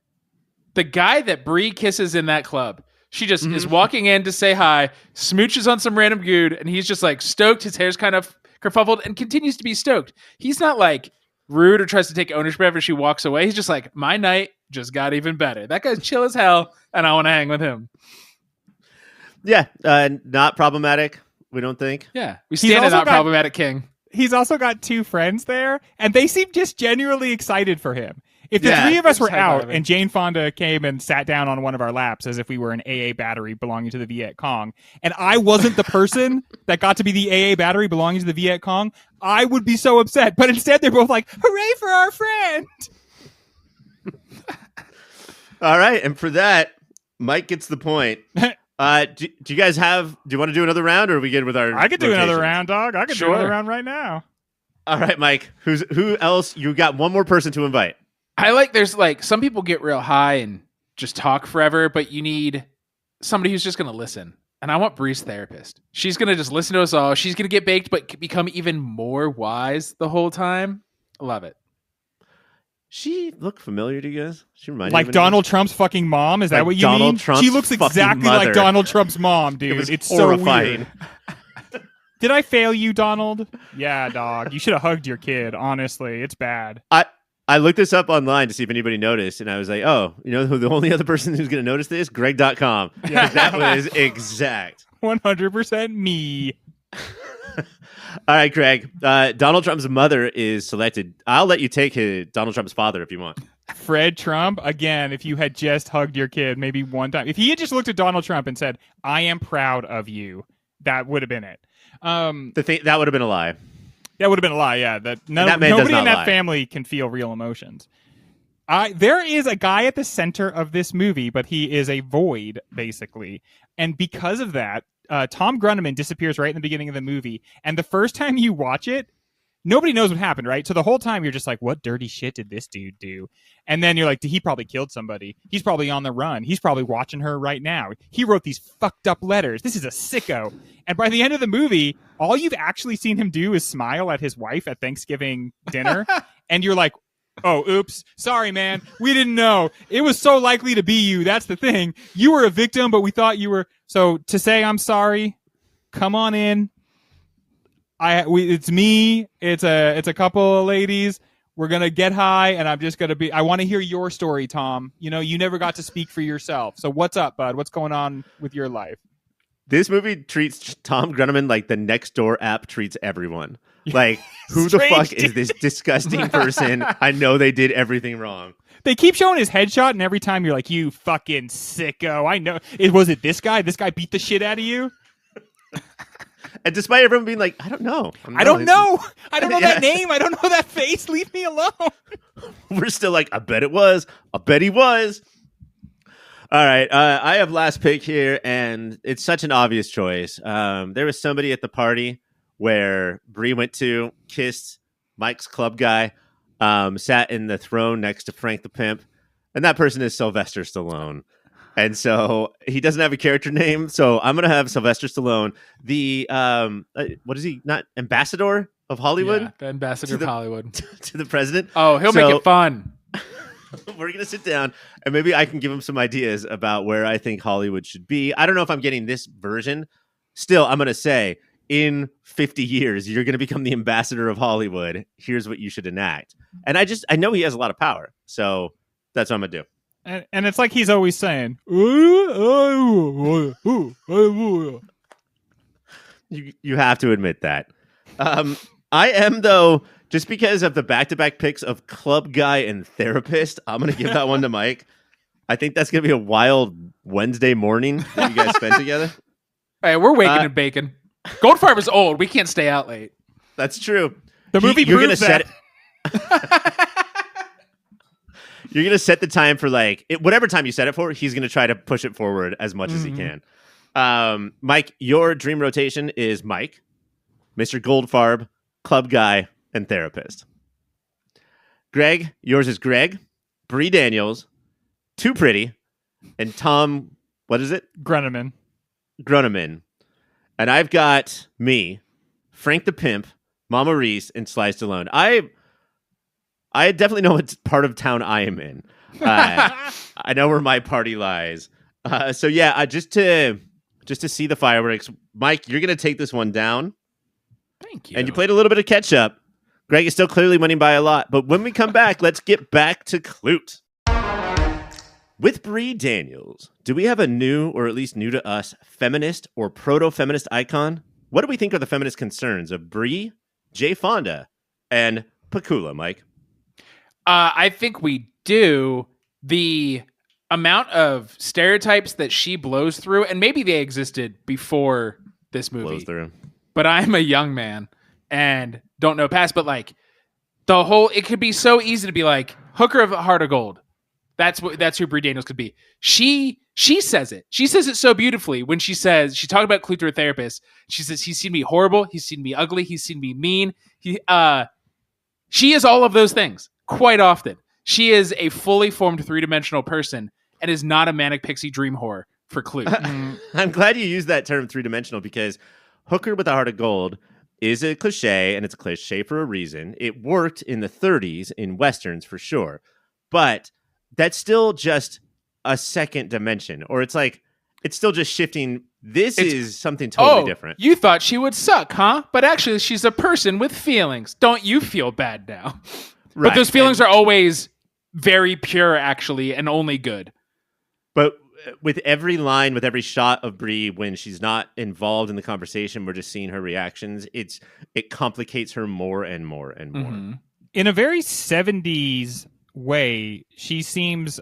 the guy that Bree kisses in that club, she just is walking in to say hi, smooches on some random dude, and he's just like stoked. His hair's kind of kerfuffled and continues to be stoked. He's not like rude or tries to take ownership after she walks away. He's just like, my night just got even better. That guy's chill as hell, and I want to hang with him. Yeah, not problematic, we don't think. Yeah, we stand a not problematic king. He's also got 2 friends there, and they seem just genuinely excited for him. If the 3 of us were out and Jane Fonda came and sat down on one of our laps as if we were an AA battery belonging to the Viet Cong, and I wasn't the person that got to be the AA battery belonging to the Viet Cong, I would be so upset. But instead, they're both like, hooray for our friend! All right, and for that, Mike gets the point. Do you guys do you want to do another round, or are we good with our I could do rotations? another round, dog. I could do another round right now. All right, Mike. Who else? You got one more person to invite. There's some people get real high and just talk forever, but you need somebody who's just going to listen. And I want Bree's therapist. She's going to just listen to us all. She's going to get baked, but become even more wise the whole time. I love it. She look familiar to you guys? She reminded like Donald Trump's fucking mom? Is that what you Donald mean? Trump's she looks exactly like Donald Trump's mom, dude. It's horrifying. So weird. Did I fail you, Donald? Yeah, dog. You should have hugged your kid, honestly. It's bad. I looked this up online to see if anybody noticed, and I was like, oh, you know who the only other person who's going to notice this? Greg.com. Yeah. That was exact. 100% me. All right, Greg. Donald Trump's mother is selected. I'll let you take Donald Trump's father if you want. Fred Trump, again, if you had just hugged your kid maybe one time. If he had just looked at Donald Trump and said, I am proud of you, that would have been it. That would have been a lie. That would have been a lie, yeah. Nobody in that family can feel real emotions. There is a guy at the center of this movie, but he is a void, basically. And because of that, Tom Grunneman disappears right in the beginning of the movie. And the first time you watch it, nobody knows what happened, right? So the whole time you're just like, what dirty shit did this dude do? And then you're like, he probably killed somebody. He's probably on the run. He's probably watching her right now. He wrote these fucked up letters. This is a sicko. And by the end of the movie, all you've actually seen him do is smile at his wife at Thanksgiving dinner. And you're like, oh, oops. Sorry, man. We didn't know. It was so likely to be you. That's the thing. You were a victim, but we thought you were. So to say I'm sorry, come on in. It's me. It's a couple of ladies. We're going to get high, and I'm just going to I want to hear your story, Tom. You know, you never got to speak for yourself. So what's up, bud? What's going on with your life? This movie treats Tom Grunneman like the Nextdoor app treats everyone. Like, who the fuck is this disgusting person? I know they did everything wrong. They keep showing his headshot, and every time you're like, you fucking sicko. I know. Was it this guy? This guy beat the shit out of you? And despite everyone being like, I don't know. I don't know that name. I don't know that face. Leave me alone. We're still like, I bet it was. I bet he was. All right. I have last pick here, and it's such an obvious choice. There was somebody at the party where Bree went to, kissed Mike's club guy, sat in the throne next to Frank the Pimp, and that person is Sylvester Stallone. And so he doesn't have a character name. So I'm going to have Sylvester Stallone, the, what is he? Not ambassador of Hollywood? Yeah, the ambassador of Hollywood. To the president. Oh, he'll make it fun. We're going to sit down and maybe I can give him some ideas about where I think Hollywood should be. I don't know if I'm getting this version. Still, I'm going to say in 50 years, you're going to become the ambassador of Hollywood. Here's what you should enact. And I know he has a lot of power. So that's what I'm going to do. And it's like he's always saying, you You have to admit that. I am, though, just because of the back-to-back picks of Club Guy and Therapist, I'm going to give that one to Mike. I think that's going to be a wild Wednesday morning that you guys spend together. All right, we're waking and baking. Goldfarb is old. We can't stay out late. That's true. The movie proves that. You're going to set the time for whatever time you set it for, he's going to try to push it forward as much as he can. Mike, your dream rotation is Mike, Mr. Goldfarb, Club Guy, and Therapist. Greg, yours is Greg, Bree Daniels, Too Pretty, and Tom, what is it? Gruneman. And I've got me, Frank the Pimp, Mama Reese, and Sly Stallone. I definitely know what part of town I am in. I know where my party lies. So yeah, just to see the fireworks, Mike, you're gonna take this one down. Thank you. And you played a little bit of catch up. Greg is still clearly winning by a lot. But when we come back, let's get back to Klute. With Bree Daniels, do we have a new, or at least new to us, feminist or proto-feminist icon? What do we think are the feminist concerns of Bree, Jay Fonda, and Pakula, Mike? I think we do. The amount of stereotypes that she blows through, and maybe they existed before this movie. Blows through. But I'm a young man and don't know past. But the whole, it could be so easy to be like hooker of heart of gold. That's who Bree Daniels could be. She says it. She says it so beautifully when she talked about Klute, her therapist. She says he's seen me horrible, he's seen me ugly, he's seen me mean. She is all of those things quite often. She is a fully formed 3-dimensional person and is not a manic pixie dream whore for Klute. I'm glad you used that term 3-dimensional because hooker with a heart of gold is a cliche, and it's a cliche for a reason. It worked in the 30s in Westerns for sure, but that's still just a second dimension, or it's still just shifting. This is something totally different. You thought she would suck, huh? But actually, she's a person with feelings. Don't you feel bad now? Right. But those feelings are always very pure, actually, and only good. But with every line, with every shot of Bree, when she's not involved in the conversation, we're just seeing her reactions. It complicates her more and more and more. Mm-hmm. In a very 70s way, she seems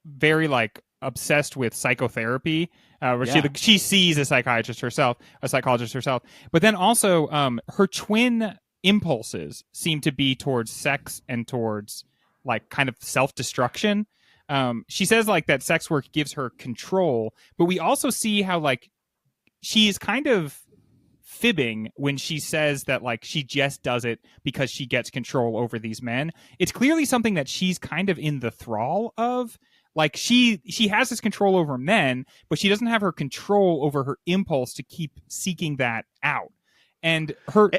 very obsessed with psychotherapy, where she sees a psychologist herself, but then also her twin impulses seem to be towards sex and towards kind of self-destruction. She says that sex work gives her control, but we also see how she's kind of fibbing when she says that she just does it because she gets control over these men. It's clearly something that she's kind of in the thrall of. She has this control over men, but she doesn't have her control over her impulse to keep seeking that out. And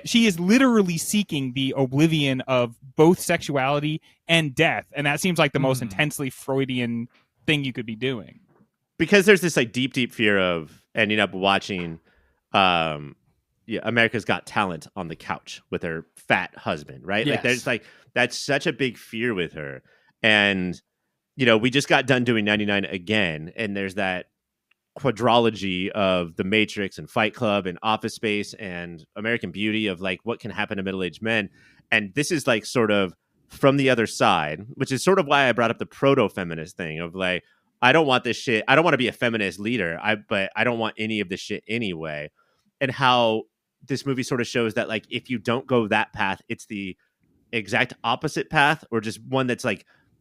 she is literally seeking the oblivion of both sexuality and death. And that seems like the most intensely Freudian thing you could be doing. Because there's this deep, deep fear of ending up watching America's Got Talent on the couch with her fat husband, right? Yes. There's that's such a big fear with her. And, we just got done doing 99 again. And there's that quadrology of The Matrix and Fight Club and Office Space and American Beauty of what can happen to middle-aged men. And this is sort of from the other side, which is sort of why I brought up the proto-feminist thing of I don't want this shit. I don't want to be a feminist leader, but I don't want any of this shit anyway. And how this movie sort of shows that if you don't go that path, it's the exact opposite path, or just one that's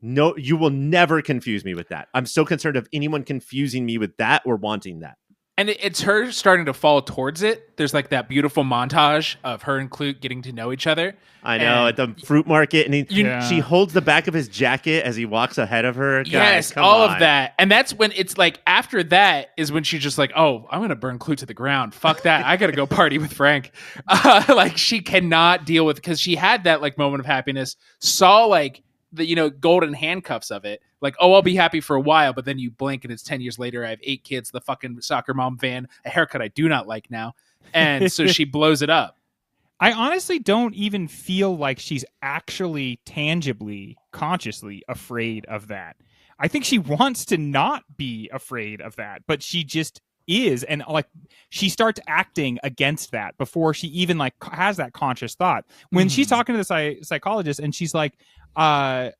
no, you will never confuse me with that. I'm so concerned of anyone confusing me with that or wanting that. And it's her starting to fall towards it. There's like that beautiful montage of her and Klute getting to know each other. I know, at the fruit market, and she holds the back of his jacket as he walks ahead of her. Guys, yes, all of that. And that's when it's like, after that is when she's just like, oh, I'm going to burn Klute to the ground. Fuck that. I got to go party with Frank. Like, she cannot deal with, because she had that like moment of happiness, saw like the, golden handcuffs of it. Like, oh, I'll be happy for a while, but then you blink and it's 10 years later. I have 8 kids, the fucking soccer mom van, a haircut I do not like now. And so she blows it up. I honestly don't even feel like she's actually tangibly, consciously afraid of that. I think she wants to not be afraid of that, but she just is. And like, she starts acting against that before she even like has that conscious thought. When she's talking to the psychologist and she's like, I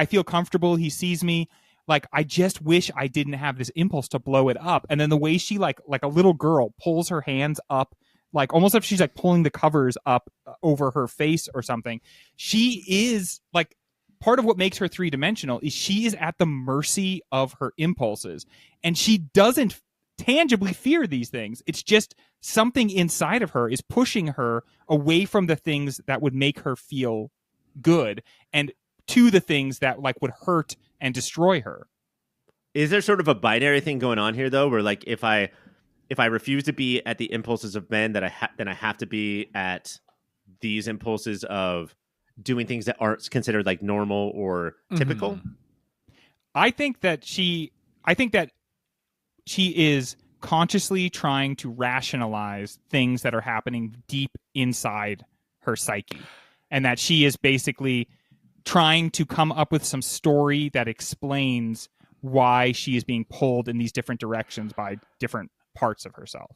feel comfortable. He sees me. Like, I just wish I didn't have this impulse to blow it up. And then the way she like a little girl pulls her hands up, like almost if she's like pulling the covers up over her face or something. She is like, part of what makes her 3-dimensional is she is at the mercy of her impulses. And she doesn't tangibly fear these things. It's just something inside of her is pushing her away from the things that would make her feel good and to the things that like would hurt and destroy her. Is there sort of a binary thing going on here though, where like if I refuse to be at the impulses of men, then I have to be at these impulses of doing things that aren't considered like normal or typical? I think that she is consciously trying to rationalize things that are happening deep inside her psyche, and that she is basically trying to come up with some story that explains why she is being pulled in these different directions by different parts of herself.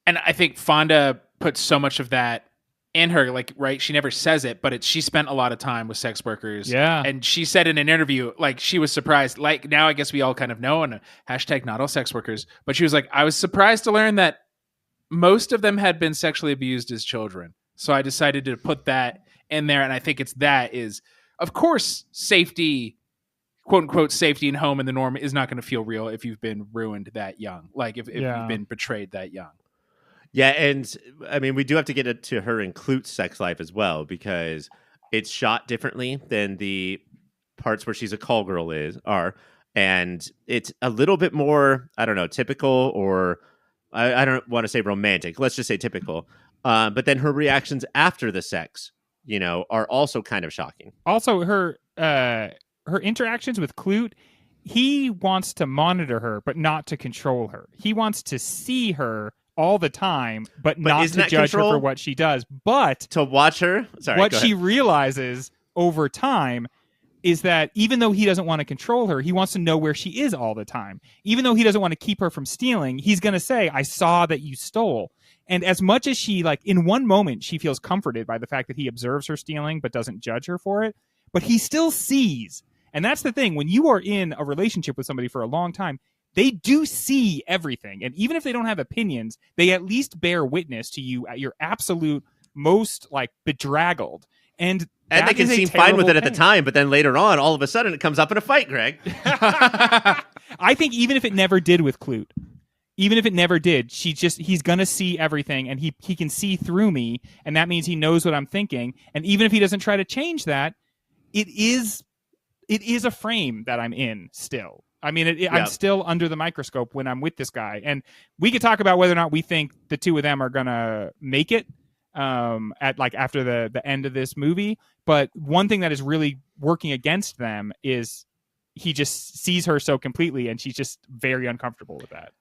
And I think Fonda puts so much of that in her, like, right? She never says it, but she spent a lot of time with sex workers. Yeah. And she said in an interview, like, she was surprised. Like, now I guess we all kind of know, and hashtag not all sex workers, but she was like, I was surprised to learn that most of them had been sexually abused as children. So I decided to put that in there. And I think is, of course, safety, quote unquote, safety and home in the norm is not going to feel real if you've been ruined that young. Like if you've been betrayed that young. Yeah. And I mean, we do have to get to her and Klute's sex life as well, because it's shot differently than the parts where she's a call girl are. And it's a little bit more, I don't know, typical, or I don't want to say romantic. Let's just say typical. But then her reactions after the sex, are also kind of shocking. Also, her interactions with Klute, he wants to monitor her, but not to control her. He wants to see her all the time, but not to judge her for what she does. But to watch her, what she realizes over time is that even though he doesn't want to control her, he wants to know where she is all the time. Even though he doesn't want to keep her from stealing, he's going to say, I saw that you stole. And as much as she, like, in one moment, she feels comforted by the fact that he observes her stealing, but doesn't judge her for it, but he still sees. And that's the thing. When you are in a relationship with somebody for a long time, they do see everything. And even if they don't have opinions, they at least bear witness to you at your absolute most, like, bedraggled. And they can seem fine with it at the time, but then later on, all of a sudden, it comes up in a fight, Greg. I think even if it never did with Klute, even if it never did, he's going to see everything, and he can see through me, and that means he knows what I'm thinking. And even if he doesn't try to change that, it is a frame that I'm in still. I mean, I'm still under the microscope when I'm with this guy. And we could talk about whether or not we think the two of them are going to make it after the end of this movie. But one thing that is really working against them is he just sees her so completely, and she's just very uncomfortable with that.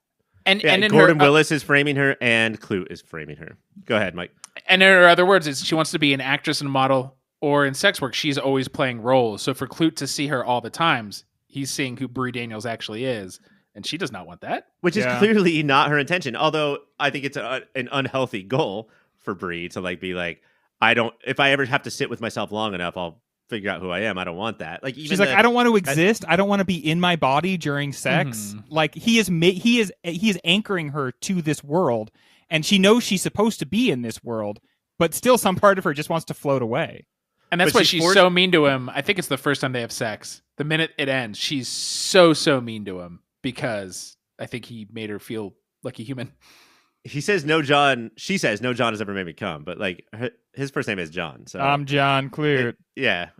And Gordon Willis is framing her, and Klute is framing her. Go ahead, Mike. And in her other words, she wants to be an actress and a model, or in sex work, she's always playing roles. So for Klute to see her all the times, he's seeing who Bree Daniels actually is, and she does not want that. Which is clearly not her intention. Although I think it's an unhealthy goal for Bree to be like, if I ever have to sit with myself long enough, I'll figure out who I am. I don't want that. Like, even she's like, I don't want to exist. I don't want to be in my body during sex. Like, he is anchoring her to this world, and she knows she's supposed to be in this world, but still some part of her just wants to float away. And that's why she's so mean to him. I think it's the first time they have sex. The minute it ends, she's so mean to him because I think he made her feel like a human. He says no John. She says no John has ever made me come, but like his first name is John. So I'm John Klute. yeah.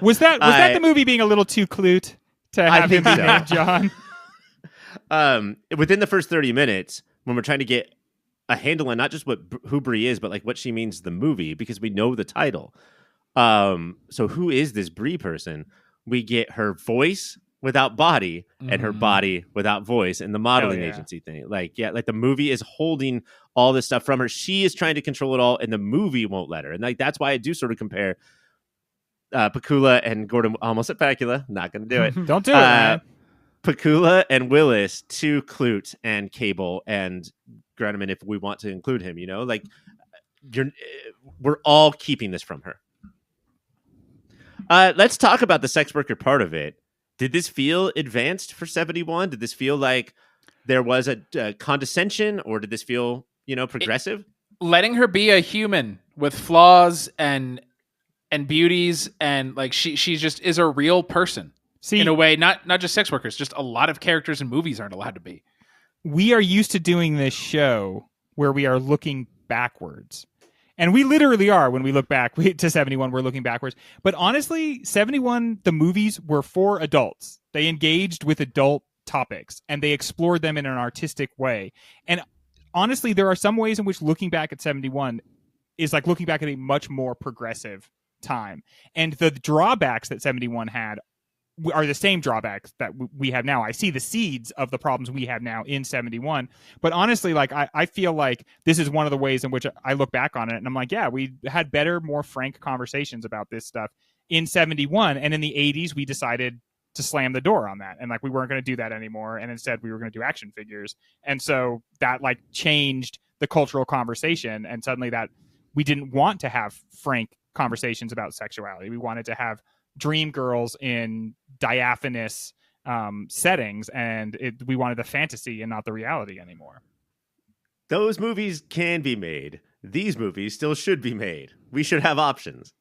Was that the movie being a little too Klute to have him be named John? Within the first 30 minutes, when we're trying to get a handle on not just who Bree is, but like what she means to the movie, because we know the title. So who is this Bree person? We get her voice without body and her body without voice and the modeling agency thing. Like the movie is holding all this stuff from her. She is trying to control it all and the movie won't let her. And like, that's why I do sort of compare Pakula and Gordon, almost at Pakula, not going to do it. Don't do it, man. Pakula and Willis to Klute and Cable and Gruneman, if we want to include him, you know, like we're all keeping this from her. Let's talk about the sex worker part of it. Did this feel advanced for 71? Did this feel like there was a condescension, or did this feel, progressive? Letting her be a human with flaws and beauties, and like she just is a real person. See, in a way, not just sex workers, just a lot of characters in movies aren't allowed to be. We are used to doing this show where we are looking backwards. And we literally are. When we look back to 71, we're looking backwards. But honestly, 71, the movies were for adults. They engaged with adult topics, and they explored them in an artistic way. And honestly, there are some ways in which looking back at 71 is like looking back at a much more progressive time. And the drawbacks that 71 had are the same drawbacks that we have now. I see the seeds of the problems we have now in 71. But honestly, like I feel like this is one of the ways in which I look back on it and I'm like, yeah, we had better, more frank conversations about this stuff in 71. And in the 80s, we decided to slam the door on that. And like, we weren't going to do that anymore. And instead we were going to do action figures. And so that like changed the cultural conversation. And suddenly that we didn't want to have frank conversations about sexuality. We wanted to have dream girls in diaphanous settings, and we wanted the fantasy and not the reality anymore. Those movies can be made. These movies still should be made. We should have options.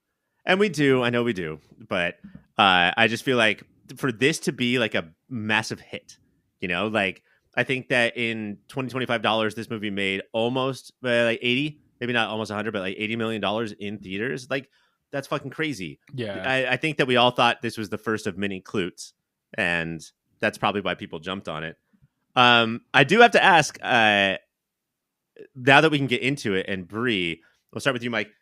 And we do. I know we do. But I just feel like for this to be like a massive hit, like I think that in $25, this movie made almost like 80, maybe not almost 100, but like $80 million in theaters. Like, that's fucking crazy. Yeah. I think that we all thought this was the first of many Klutes, and that's probably why people jumped on it. I do have to ask, now that we can get into it, and Bree, we'll start with you, Mike.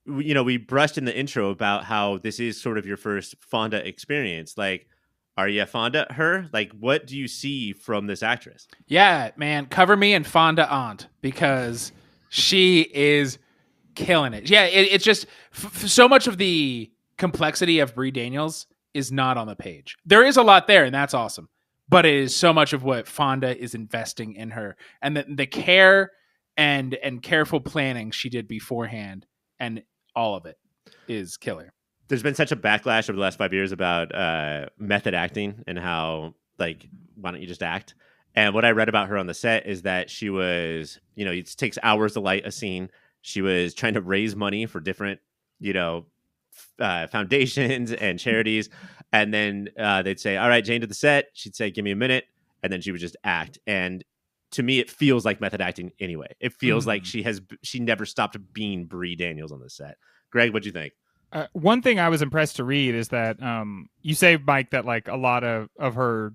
We brushed in the intro about how this is sort of your first Fonda experience. Like, are you a Fonda her? Like, what do you see from this actress? Yeah, man, cover me in Fonda aunt, because she is killing it. Yeah, it's just so much of the complexity of Bree Daniels is not on the page. There is a lot there, and that's awesome. But it is so much of what Fonda is investing in her, and the care and careful planning she did beforehand, and all of it is killer. There's been such a backlash over the last 5 years about method acting and how, like, why don't you just act? And what I read about her on the set is that she was, it takes hours to light a scene. She was trying to raise money for different, foundations and charities. And then they'd say, all right, Jane to the set. She'd say, give me a minute. And then she would just act. And to me, it feels like method acting anyway. It feels like she never stopped being Bree Daniels on the set. Greg, what'd you think? One thing I was impressed to read is that you say, Mike, that like a lot of her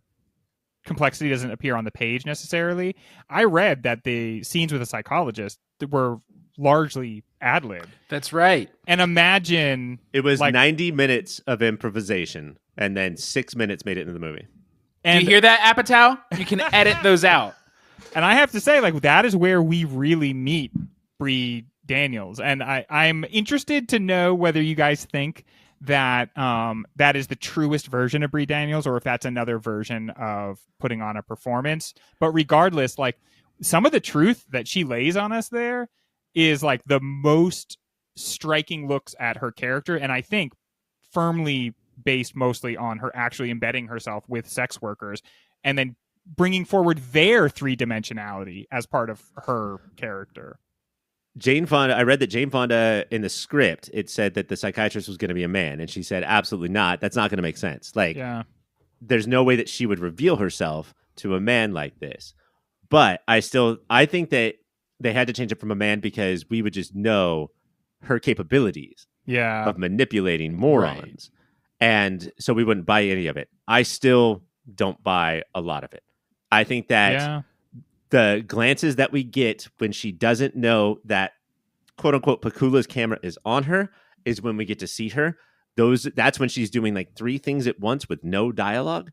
complexity doesn't appear on the page necessarily. I read that the scenes with a psychologist were largely ad-lib. That's right. And imagine it was 90 minutes of improvisation, and then 6 minutes made it into the movie. And do you hear that, Apatow? You can edit those out. And I have to say, like, that is where we really meet Bree Daniels. And I'm interested to know whether you guys think that that is the truest version of Bree Daniels, or if that's another version of putting on a performance. But regardless, like, some of the truth that she lays on us there is like the most striking looks at her character, and I think firmly based mostly on her actually embedding herself with sex workers and then bringing forward their three-dimensionality as part of her character. Jane Fonda, I read that Jane Fonda, in the script, it said that the psychiatrist was going to be a man, and she said, absolutely not. That's not going to make sense. Like, there's no way that she would reveal herself to a man like this. But I think that they had to change it from a man because we would just know her capabilities of manipulating morons. Right. And so we wouldn't buy any of it. I still don't buy a lot of it. I think that the glances that we get when she doesn't know that quote unquote Pakula's camera is on her is when we get to see her. That's when she's doing like 3 things at once with no dialogue.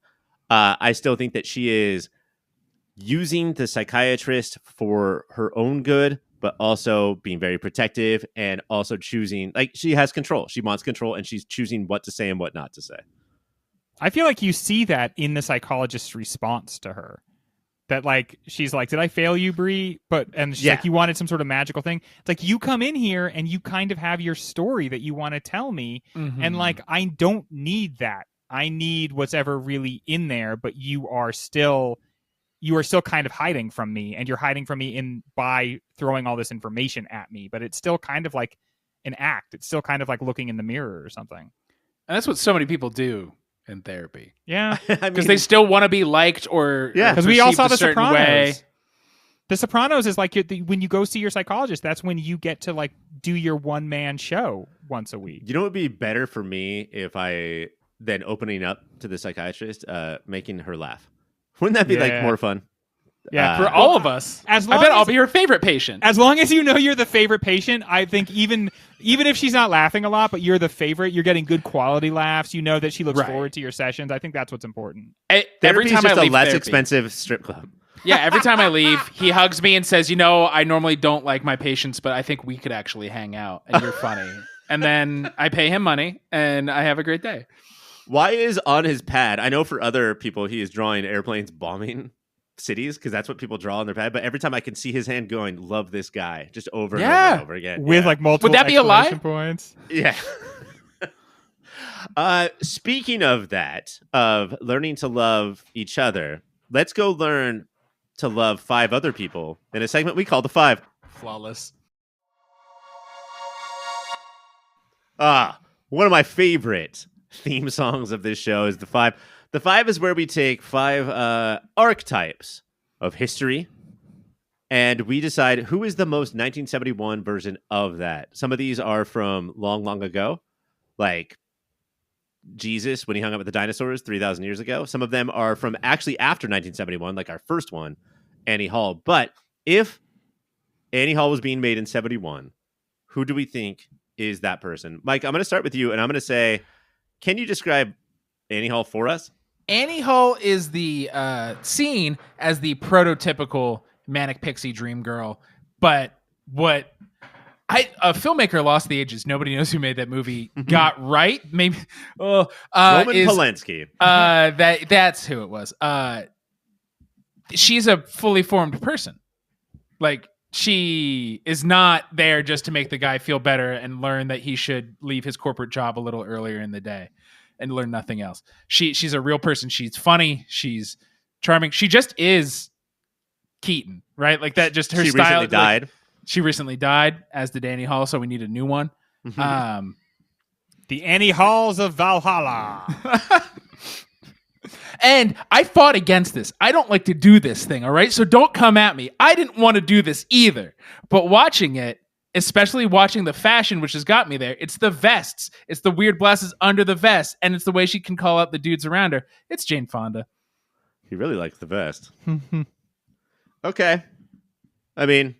I still think that she is using the psychiatrist for her own good, but also being very protective and also choosing, like, she has control. She wants control and she's choosing what to say and what not to say. I feel like you see that in the psychologist's response to her. That, like, she's like, did I fail you, Bree? And she's like, you wanted some sort of magical thing. It's like, you come in here and you kind of have your story that you want to tell me. Mm-hmm. And, like, I don't need that. I need what's ever really in there, but you are still kind of hiding from me, and you're hiding from me by throwing all this information at me. But it's still kind of like an act. It's still kind of like looking in the mirror or something. And that's what so many people do in therapy. Yeah. Because they still want to be liked or because we all saw The Sopranos. Way. The Sopranos is like when you go see your psychologist, that's when you get to like do your one-man show once a week. You know what would be better for me than opening up to the psychiatrist, making her laugh? Wouldn't that be like more fun? Yeah, for all of us. I bet I'll be her favorite patient. As long as you know you're the favorite patient, I think even if she's not laughing a lot, but you're the favorite, you're getting good quality laughs. You know that she looks forward to your sessions. I think that's what's important. Every time I leave, a less expensive strip club. Yeah, every time I leave, he hugs me and says, I normally don't like my patients, but I think we could actually hang out, and you're funny. And then I pay him money, and I have a great day. Why is on his pad? I know for other people he is drawing airplanes bombing cities because that's what people draw on their pad. But every time I can see his hand going, "Love this guy," just over and over and over again with like multiple. Would that be a lie? Points? Yeah. Speaking of that, of learning to love each other, let's go learn to love 5 other people in a segment we call the 5. Flawless. One of my favorite theme songs of this show is the 5. The 5 is where we take 5 archetypes of history and we decide who is the most 1971 version of that. Some of these are from long, long ago, like Jesus when he hung out with the dinosaurs 3,000 years ago. Some of them are from actually after 1971, like our first one, Annie Hall. But if Annie Hall was being made in 71, who do we think is that person? Mike, I'm going to start with you and I'm going to say, can you describe Annie Hall for us? Annie Hall is the seen as the prototypical manic pixie dream girl, but what a filmmaker lost the ages. Nobody knows who made that movie. Got right, maybe. Roman Polanski. That's who it was. She's a fully formed person. Like, she is not there just to make the guy feel better and learn that he should leave his corporate job a little earlier in the day and learn nothing else. She's a real person. She's funny. She's charming. She just is Keaton, right? Like that. Just her she style. Recently died. Like, she recently died, as did Annie Hall. So we need a new one. The Annie Halls of Valhalla. And I fought against this. I don't like to do this thing, all right? So don't come at me. I didn't want to do this either. But watching it, especially watching the fashion, which has got me there, it's the vests. It's the weird blouses under the vest. And it's the way she can call out the dudes around her. It's Jane Fonda. He really likes the vest. Okay. I mean,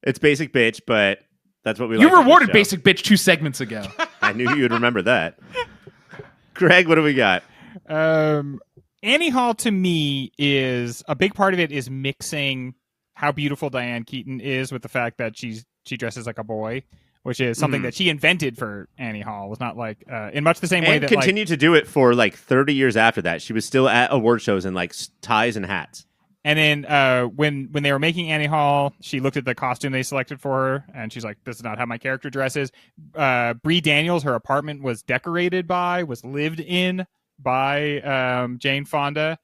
it's basic bitch, but that's what we like. You rewarded basic bitch 2 segments ago. I knew you would remember that. Greg, what do we got? Annie Hall to me is a big part of it is mixing how beautiful Diane Keaton is with the fact that she dresses like a boy, which is something that she invented for Annie Hall. It was not like in much the same way that continued to do it for like 30 years after that. She was still at award shows in like ties and hats. And then when they were making Annie Hall, she looked at the costume they selected for her, and she's like, "This is not how my character dresses." Bree Daniels, her apartment was lived in by Jane Fonda.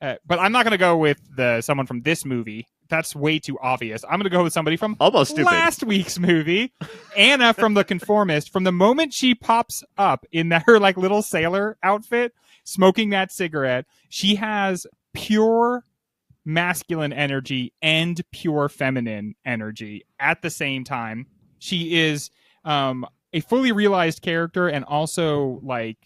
But I'm not going to go with someone from this movie. That's way too obvious. I'm going to go with somebody from almost stupid last week's movie, Anna from The Conformist. From the moment she pops up in her like little sailor outfit, smoking that cigarette, she has pure masculine energy and pure feminine energy at the same time. She is a fully realized character and also like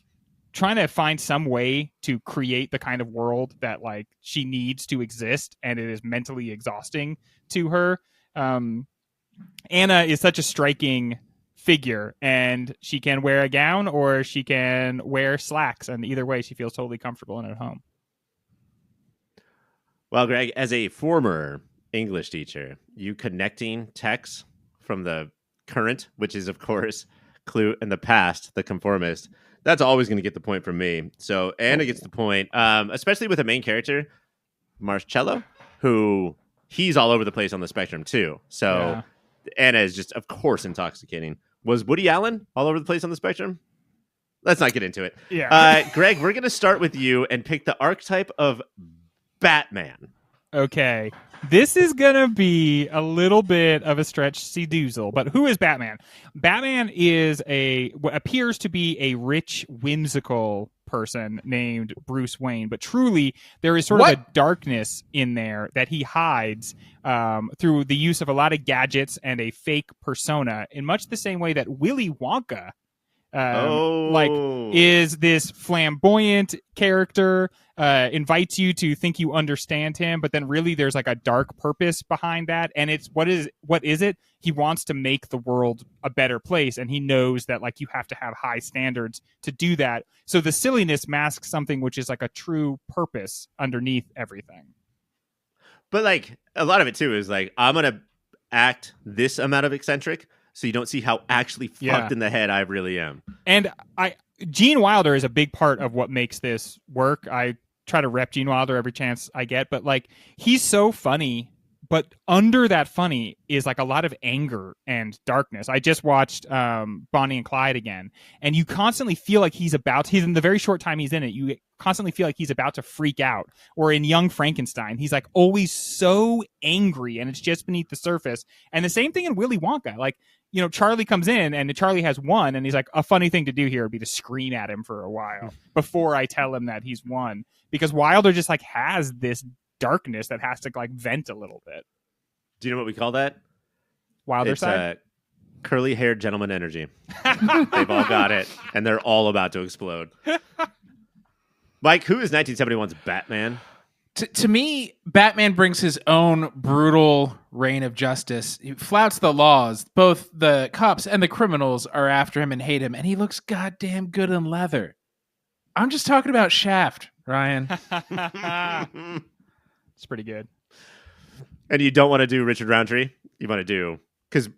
trying to find some way to create the kind of world that like she needs to exist, and it is mentally exhausting to her. Anna is such a striking figure, and she can wear a gown or she can wear slacks, and either way she feels totally comfortable and at home. Well, Greg, as a former English teacher, you connecting texts from the current, which is of course Klute, and the past, the conformist, that's always going to get the point from me. So Anna gets the point, especially with a main character, Marcello, who he's all over the place on the spectrum too. So Anna is just, of course, intoxicating. Was Woody Allen all over the place on the spectrum? Let's not get into it. Yeah. Greg, we're going to start with you and pick the archetype of Batman. Okay. This is going to be a little bit of a stretch see-doozle, but who is Batman? Batman is what appears to be a rich, whimsical person named Bruce Wayne, but truly there is sort of a darkness in there that he hides through the use of a lot of gadgets and a fake persona, in much the same way that Willy Wonka is this flamboyant character, invites you to think you understand him, but then really there's like a dark purpose behind that. And it's what is it? He wants to make the world a better place, and he knows that like you have to have high standards to do that. So the silliness masks something which is like a true purpose underneath everything. But like a lot of it too is like, I'm gonna act this amount of eccentric, so you don't see how actually fucked in the head I really am. And Gene Wilder is a big part of what makes this work. I try to rep Gene Wilder every chance I get, but like he's so funny, but under that funny is like a lot of anger and darkness. I just watched Bonnie and Clyde again, and you constantly feel like he's in the very short time he's in it, you constantly feel like he's about to freak out. Or in Young Frankenstein, he's like always so angry, and it's just beneath the surface. And the same thing in Willy Wonka. Like, you know, Charlie comes in and Charlie has won, and he's like, a funny thing to do here would be to scream at him for a while before I tell him that he's won, because Wilder just like has this darkness that has to like vent a little bit. Do you know what we call that? Wilder side? Curly haired gentleman energy. They've all got it, and they're all about to explode. Mike, who is 1971's Batman? To me, Batman brings his own brutal reign of justice. He flouts the laws. Both the cops and the criminals are after him and hate him, and he looks goddamn good in leather. I'm just talking about Shaft, Ryan. It's pretty good. And you don't want to do Richard Roundtree? You want to do... Because,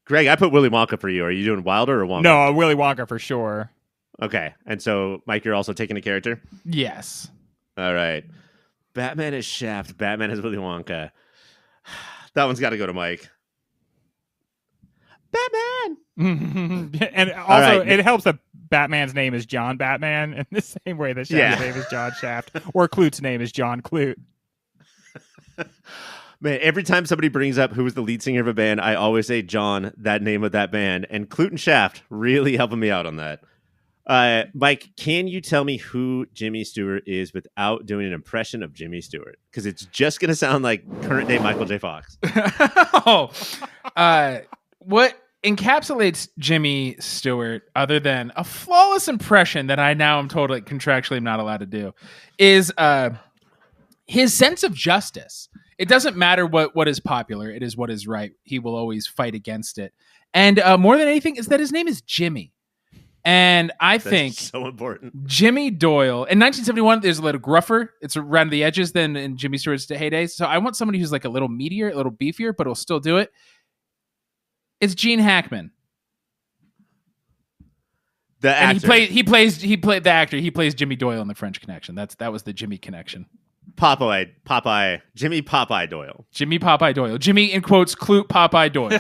Greg, I put Willy Wonka for you. Are you doing Wilder or Wonka? No, Willy Wonka for sure. Okay. And so, Mike, you're also taking a character? Yes. All right. Batman is Shaft. Batman is Willy Wonka. That one's got to go to Mike. Batman! And also, it helps that Batman's name is John Batman in the same way that Shaft's name is John Shaft, or Klute's name is John Klute. Man, every time somebody brings up who was the lead singer of a band, I always say John, that name of that band. And Klute and Shaft really helping me out on that. Mike, can you tell me who Jimmy Stewart is without doing an impression of Jimmy Stewart? Because it's just going to sound like current day Michael J. Fox. What encapsulates Jimmy Stewart, other than a flawless impression that I now am told contractually I'm not allowed to do, is his sense of justice. It doesn't matter what is popular. It is what is right. He will always fight against it. And more than anything is that his name is Jimmy. And I think so important. Jimmy Doyle in 1971 is a little gruffer. It's around the edges than in Jimmy Stewart's heyday. So I want somebody who's like a little meatier, a little beefier, but will still do it. It's Gene Hackman. The actor. And he played the actor. He plays Jimmy Doyle in The French Connection. That was the Jimmy connection. Popeye, Jimmy Popeye Doyle. Jimmy Popeye Doyle. Jimmy, in quotes, Klute Popeye Doyle.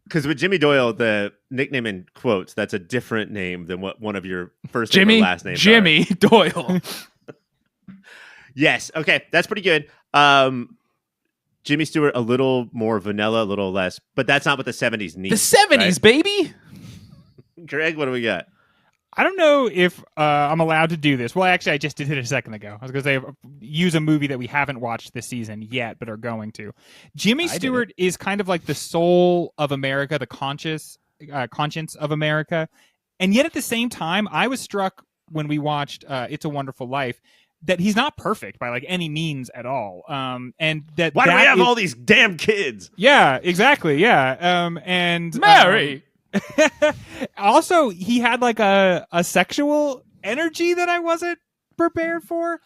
Because with Jimmy Doyle, the nickname in quotes, that's a different name than what one of your first Jimmy, name or last names Jimmy are. Doyle. Yes. Okay. That's pretty good. Jimmy Stewart, a little more vanilla, a little less, but that's not what the 70s need. The 70s, right? baby. Greg, what do we got? I don't know if I'm allowed to do this. Well, actually, I just did it a second ago. I was going to say use a movie that we haven't watched this season yet, but are going to. Jimmy Stewart is kind of like the soul of America, the conscience of America. And yet at the same time, I was struck when we watched It's a Wonderful Life that he's not perfect by like any means at all. And that why do we have all these damn kids? Yeah, exactly. Yeah. And Mary. Also, he had like a sexual energy that I wasn't prepared for.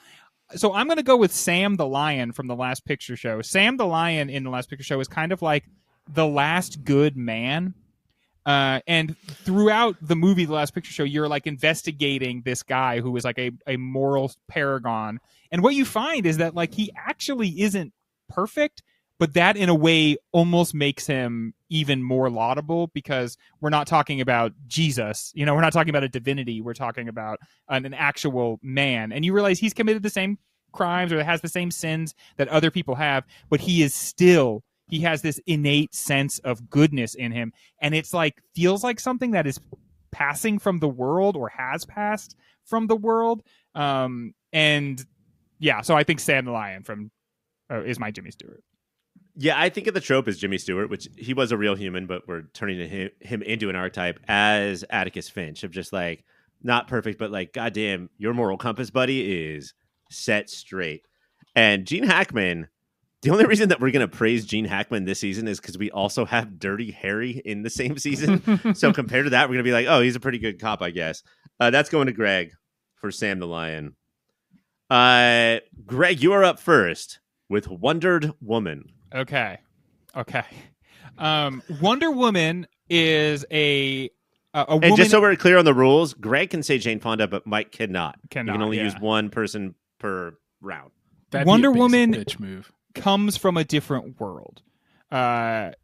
So I'm going to go with Sam the Lion from The Last Picture Show. Sam the Lion in The Last Picture Show is kind of like the last good man. And throughout the movie, The Last Picture Show, you're like investigating this guy who is like a moral paragon. And what you find is that like he actually isn't perfect, but that in a way almost makes him even more laudable because we're not talking about Jesus. You know, we're not talking about a divinity. We're talking about an actual man. And you realize he's committed the same crimes or has the same sins that other people have, but he has this innate sense of goodness in him. And it's like, feels like something that is passing from the world or has passed from the world. And yeah, so I think Sam the Lion is my Jimmy Stewart. Yeah, I think of the trope as Jimmy Stewart, which he was a real human, but we're turning him into an archetype as Atticus Finch of just like, not perfect, but like, goddamn, your moral compass, buddy, is set straight. And Gene Hackman, the only reason that we're going to praise Gene Hackman this season is because we also have Dirty Harry in the same season. So compared to that, we're going to be like, oh, he's a pretty good cop, I guess. That's going to Greg for Sam the Lion. Greg, you are up first with Wondered Woman. Okay. Wonder Woman is a woman. And just so we're clear on the rules, Greg can say Jane Fonda, but Mike cannot. You can only yeah. use one person per round. That'd Wonder be a Woman bitch move. Comes from a different world.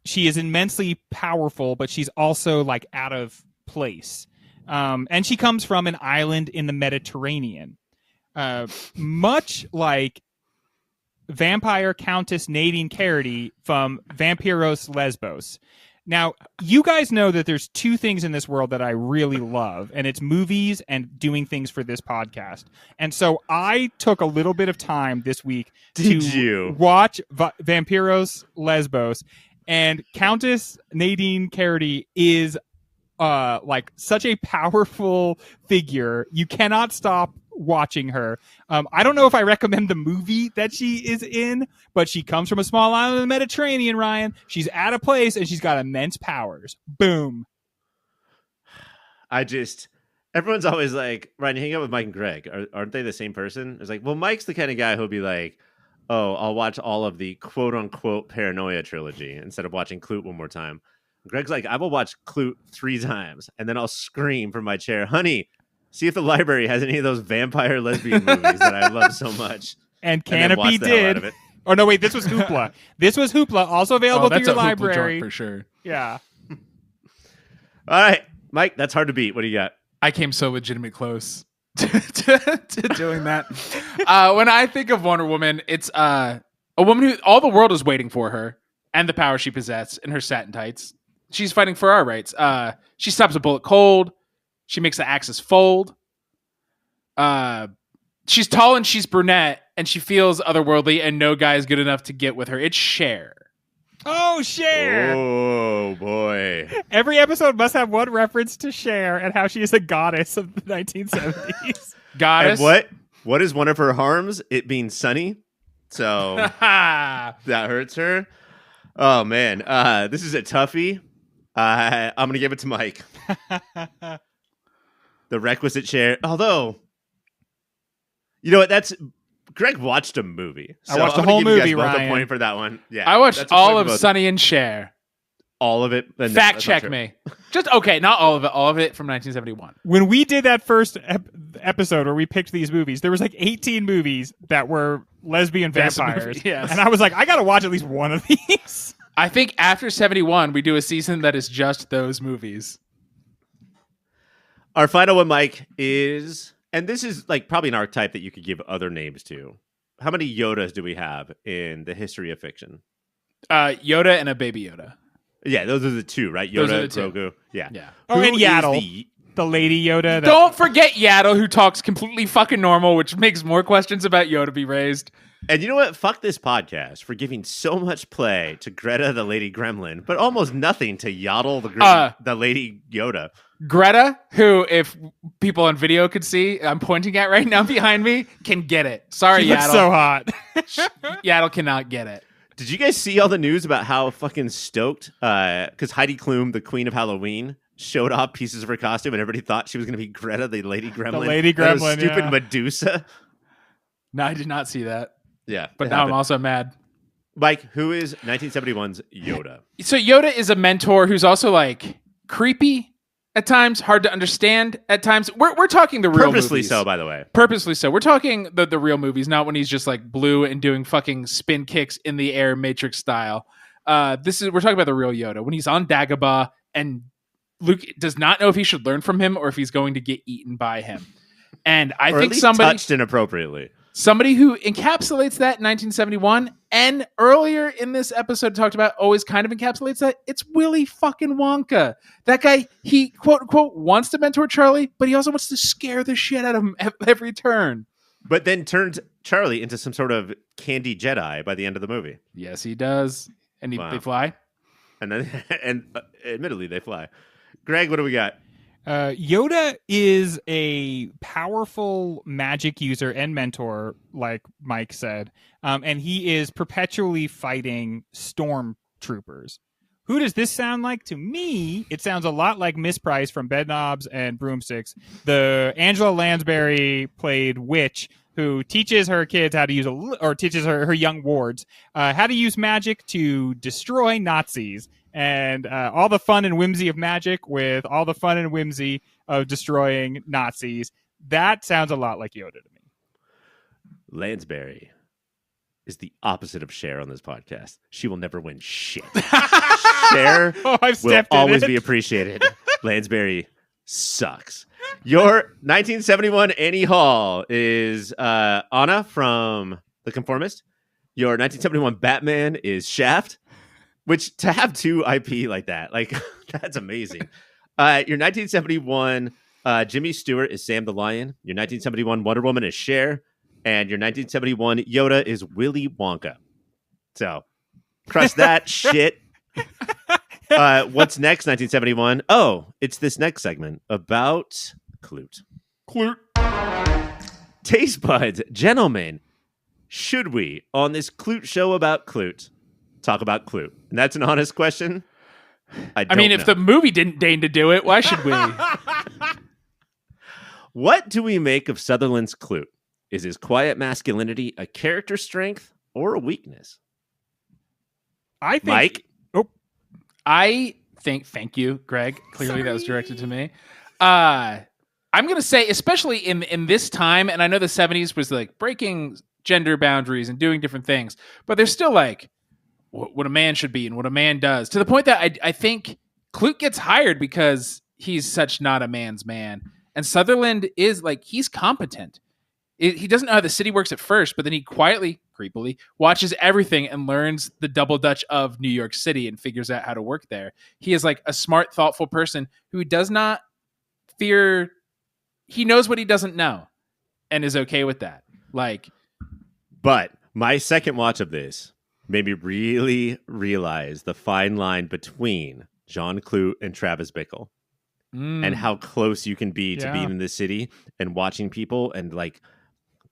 She is immensely powerful, but she's also like out of place. And she comes from an island in the Mediterranean. Much like vampire Countess Nadine Carity from Vampiros Lesbos. Now, you guys know that there's two things in this world that I really love, and it's movies and doing things for this podcast. And so I took a little bit of time this week to watch Vampiros Lesbos, and Countess Nadine Carity is like such a powerful figure. You cannot stop watching her. I don't know if I recommend the movie that she is in, but she comes from a small island in the Mediterranean, Ryan. She's at a place and she's got immense powers. Boom. Everyone's always like, Ryan, you hang out with Mike and Greg. Aren't they the same person? It's like, well, Mike's the kind of guy who'll be like, oh, I'll watch all of the quote unquote paranoia trilogy instead of watching Klute one more time. Greg's like, I will watch Klute 3 times and then I'll scream from my chair, honey, see if the library has any of those vampire lesbian movies that I love so much. And Canopy did. Oh, no, wait, this was Hoopla. This was Hoopla, also available through your library. For sure. Yeah. All right, Mike, that's hard to beat. What do you got? I came so legitimate close to doing that. When I think of Wonder Woman, it's a woman who all the world is waiting for her and the power she possesses in her satin tights. She's fighting for our rights. She stops a bullet cold. She makes the axis fold. She's tall and she's brunette, and she feels otherworldly, and no guy is good enough to get with her. It's Cher. Oh, Cher! Oh, boy. Every episode must have one reference to Cher and how she is a goddess of the 1970s. Goddess? And what is one of her harms? It being sunny. So that hurts her. Oh, man. This is a toughie. I'm going to give it to Mike. The requisite Cher. Although, you know what? Greg watched a movie. So I watched the I'm whole give you movie, guys both Ryan. a point for that one. Yeah, I watched all of Sonny and Cher. All of it. Fact check me. Just okay, not all of it. All of it from 1971. When we did that first episode where we picked these movies, there was like 18 movies that were lesbian vampires. Yes. And I was like, I got to watch at least one of these. I think after 71, we do a season that is just those movies. Our final one, Mike, is, and this is like probably an archetype that you could give other names to. How many Yodas do we have in the history of fiction? Yoda and a baby Yoda. Yeah, those are the two, right? Yoda, Grogu. Yeah. Oh, and Who is Yaddle. the Lady Yoda. Don't forget Yaddle, who talks completely fucking normal, which makes more questions about Yoda be raised. And you know what? Fuck this podcast for giving so much play to Greta the Lady Gremlin, but almost nothing to Yaddle the Lady Yoda. Greta, who, if people on video could see, I'm pointing at right now behind me, can get it. Sorry, she Yaddle. looks so hot. Yaddle cannot get it. Did you guys see all the news about how fucking stoked? Because Heidi Klum, the Queen of Halloween, showed off pieces of her costume, and everybody thought she was going to be Greta, the Lady Gremlin. The Lady Gremlin, stupid yeah. Medusa. No, I did not see that. Yeah, but now I'm also mad. Mike, who is 1971's Yoda? So Yoda is a mentor who's also like creepy at times, hard to understand at times. We're talking the real Purposely movies. so, by the way. Purposely so. We're talking the real movies, not when he's just like blue and doing fucking spin kicks in the air, Matrix style. We're talking about the real Yoda when he's on Dagobah and Luke does not know if he should learn from him or if he's going to get eaten by him. And I think somebody touched inappropriately. Somebody who encapsulates that in 1971 and earlier in this episode talked about always kind of encapsulates that. It's Willy fucking Wonka. That guy, he quote unquote wants to mentor Charlie, but he also wants to scare the shit out of him at every turn. But then turns Charlie into some sort of candy Jedi by the end of the movie. Yes, he does. And they fly. And then, admittedly, they fly. Greg, what do we got? Yoda is a powerful magic user and mentor, like Mike said, and he is perpetually fighting stormtroopers. Who does this sound like? To me, it sounds a lot like Miss Price from Bedknobs and Broomsticks. The Angela Lansbury played witch who teaches her kids how to use or teaches her young wards how to use magic to destroy Nazis. And all the fun and whimsy of magic with all the fun and whimsy of destroying Nazis. That sounds a lot like Yoda to me. Lansbury is the opposite of Cher on this podcast. She will never win shit. Cher will always be appreciated. Lansbury sucks. Your 1971 Annie Hall is Anna from The Conformist. Your 1971 Batman is Shaft. Which, to have two IP like that, like, that's amazing. Your 1971 Jimmy Stewart is Sam the Lion. Your 1971 Wonder Woman is Cher. And your 1971 Yoda is Willy Wonka. So, crush that shit. What's next, 1971? Oh, it's this next segment about Klute. Taste buds, gentlemen, should we, on this Klute show about Klute, talk about Klute? And that's an honest question. I mean, if the movie didn't deign to do it, why should we? What do we make of Sutherland's Klute? Is his quiet masculinity a character strength or a weakness? I think... Mike? I think... Thank you, Greg. Clearly that was directed to me. I'm going to say, especially in this time, and I know the 70s was like breaking gender boundaries and doing different things, but there's still like what a man should be and what a man does, to the point that I think Klute gets hired because he's such not a man's man. And Sutherland is like, he's competent. He doesn't know how the city works at first, but then he quietly, creepily, watches everything and learns the double dutch of New York City and figures out how to work there. He is like a smart, thoughtful person who does not fear. He knows what he doesn't know and is okay with that. But my second watch of this made me really realize the fine line between John Klute and Travis Bickle and how close you can be to being in the city and watching people and like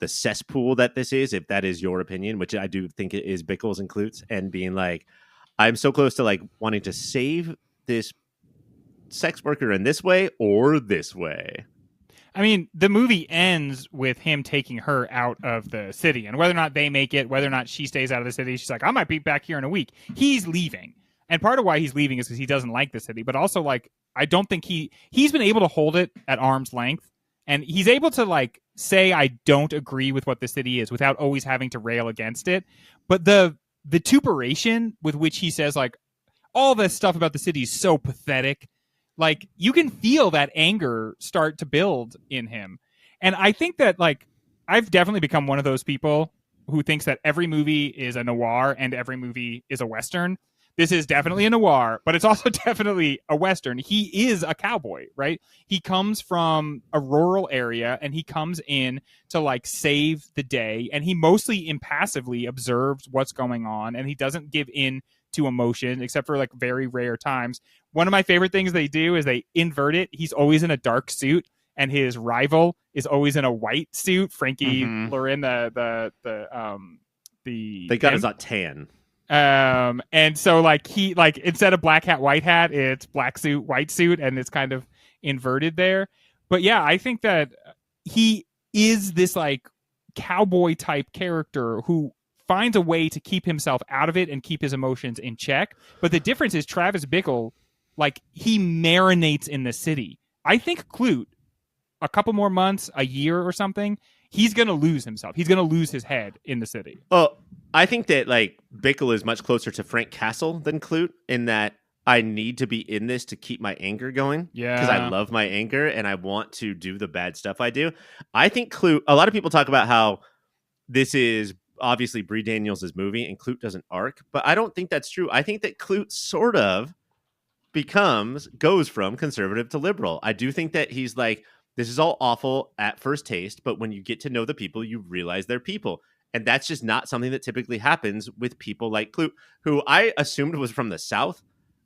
the cesspool that this is, if that is your opinion, which I do think it is Bickle's and Klute's, and being like, I'm so close to like wanting to save this sex worker in this way or this way. I mean, the movie ends with him taking her out of the city, and whether or not they make it, whether or not she stays out of the city, she's like, I might be back here in a week. He's leaving. And part of why he's leaving is because he doesn't like the city, but also like, I don't think he's been able to hold it at arm's length, and he's able to like say, I don't agree with what the city is without always having to rail against it. But the vituperation with which he says like, all this stuff about the city is so pathetic. Like, you can feel that anger start to build in him. And I think that, like, I've definitely become one of those people who thinks that every movie is a noir and every movie is a Western. This is definitely a noir, but it's also definitely a Western. He is a cowboy, right? He comes from a rural area and he comes in to like save the day, and he mostly impassively observes what's going on, and he doesn't give in to emotion except for like very rare times. One of my favorite things they do is they invert it. He's always in a dark suit, and his rival is always in a white suit. Frankie Loren, the they got his tan. And so like he like instead of black hat white hat, it's black suit white suit, and it's kind of inverted there. But yeah, I think that he is this like cowboy type character who finds a way to keep himself out of it and keep his emotions in check. But the difference is Travis Bickle, like, he marinates in the city. I think Klute, a couple more months, a year or something, he's going to lose himself. He's going to lose his head in the city. Oh, I think that like Bickle is much closer to Frank Castle than Klute in that I need to be in this to keep my anger going. Yeah. Because I love my anger and I want to do the bad stuff I do. I think Klute, a lot of people talk about how this is obviously Bree Daniels' movie and Klute doesn't arc, but I don't think that's true. I think that Klute sort of goes from conservative to liberal. I do think that he's like, this is all awful at first taste, but when you get to know the people, you realize they're people. And that's just not something that typically happens with people like Klute, who I assumed was from the South.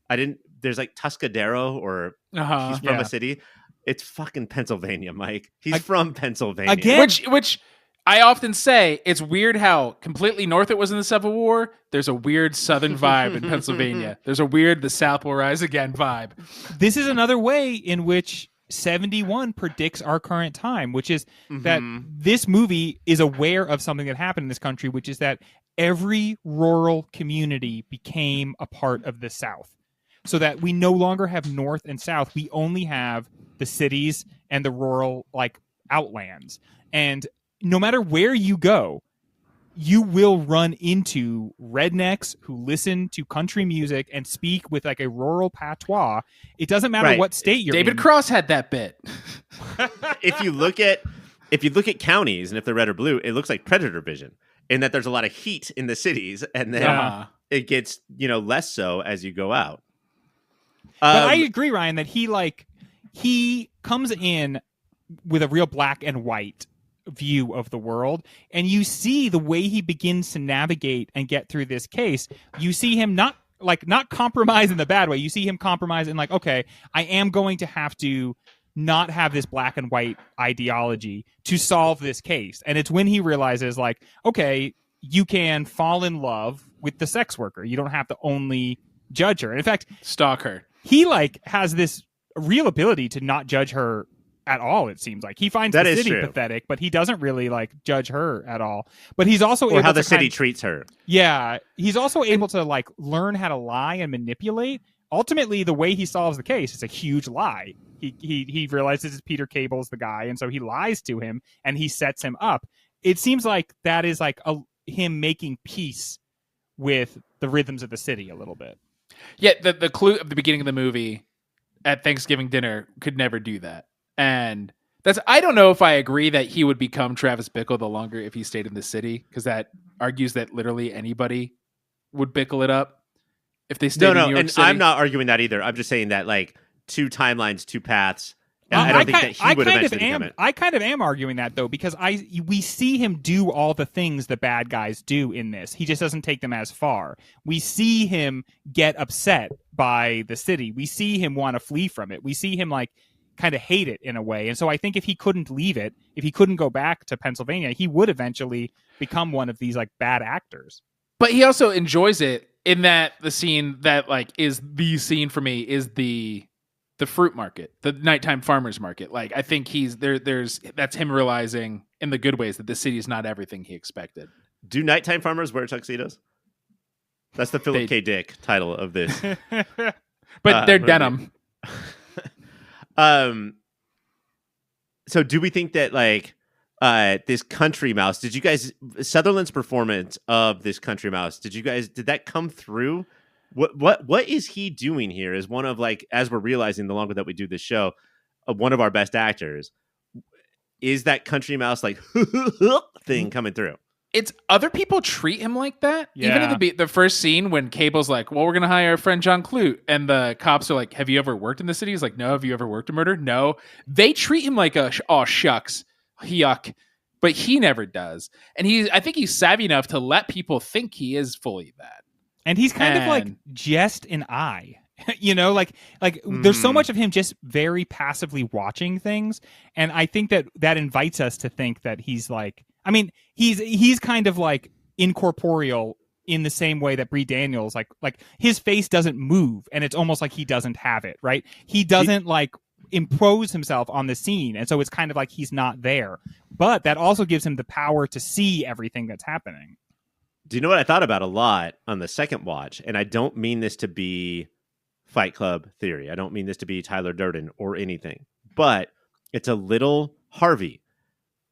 There's like Tuscadero or he's from a city. It's fucking Pennsylvania, Mike. He's from Pennsylvania. Again? Which I often say, it's weird how completely north it was in the Civil War. There's a weird Southern vibe in Pennsylvania. There's a weird the South will rise again vibe. This is another way in which 71 predicts our current time, which is that this movie is aware of something that happened in this country, which is that every rural community became a part of the South. So that we no longer have North and South. We only have the cities and the rural like outlands. And no matter where you go, you will run into rednecks who listen to country music and speak with like a rural patois. It doesn't matter what state you're in. David Cross had that bit. If you look at counties and if they're red or blue, it looks like predator vision in that there's a lot of heat in the cities and then it gets, less so as you go out. But I agree, Ryan, that he comes in with a real black and white view of the world, and you see the way he begins to navigate and get through this case. You see him not compromise in the bad way. You see him compromise in like, okay, I am going to have to not have this black and white ideology to solve this case. And it's when he realizes like, okay, you can fall in love with the sex worker. You don't have to only judge her. And in fact, stalk her. He like has this real ability to not judge her at all. It seems like he finds the city pathetic, but he doesn't really like judge her at all. But he's also able how the city treats her. Yeah, he's also able to like learn how to lie and manipulate. Ultimately, the way he solves the case is a huge lie. He realizes Peter Cable's the guy, and so he lies to him and he sets him up. It seems like that is like him making peace with the rhythms of the city a little bit. Yeah, the clue of the beginning of the movie at Thanksgiving dinner could never do that. And I don't know if I agree that he would become Travis Bickle the longer if he stayed in the city, because that argues that literally anybody would Bickle it up if they stayed in New York City. I'm not arguing that either. I'm just saying that like two timelines, two paths. I don't think that he would eventually become it. I kind of am arguing that though, because we see him do all the things the bad guys do in this. He just doesn't take them as far. We see him get upset by the city. We see him want to flee from it. We see him like kind of hate it in a way. And so I think if he couldn't leave it, if he couldn't go back to Pennsylvania, he would eventually become one of these like bad actors. But he also enjoys it in that the scene that like is the scene for me is the fruit market, the nighttime farmers market. Like I think that's him realizing in the good ways that the city is not everything he expected. Do nighttime farmers wear tuxedos? That's the Philip K. Dick title of this. But they're denim. So do we think that like this country mouse, did you guys Sutherland's performance of this country mouse, did that come through? What is he doing here as one of like, as we're realizing the longer that we do this show, one of our best actors? Is that country mouse like thing coming through? it's other people treat him like that. Yeah. Even in the first scene when Cable's like, well, we're going to hire our friend John Klute. And the cops are like, have you ever worked in the city? He's like, no. Have you ever worked a murder? No. They treat him like oh, shucks, yuck. But he never does. And I think he's savvy enough to let people think he is fully that. And he's kind of like just an eye. You know, like there's so much of him just very passively watching things. And I think that invites us to think that he's like, I mean, he's kind of like incorporeal in the same way that Bree Daniels, like his face doesn't move and it's almost like he doesn't have it, right? He doesn't like impose himself on the scene. And so it's kind of like he's not there. But that also gives him the power to see everything that's happening. Do you know what I thought about a lot on the second watch? And I don't mean this to be Fight Club theory. I don't mean this to be Tyler Durden or anything, but it's a little Harvey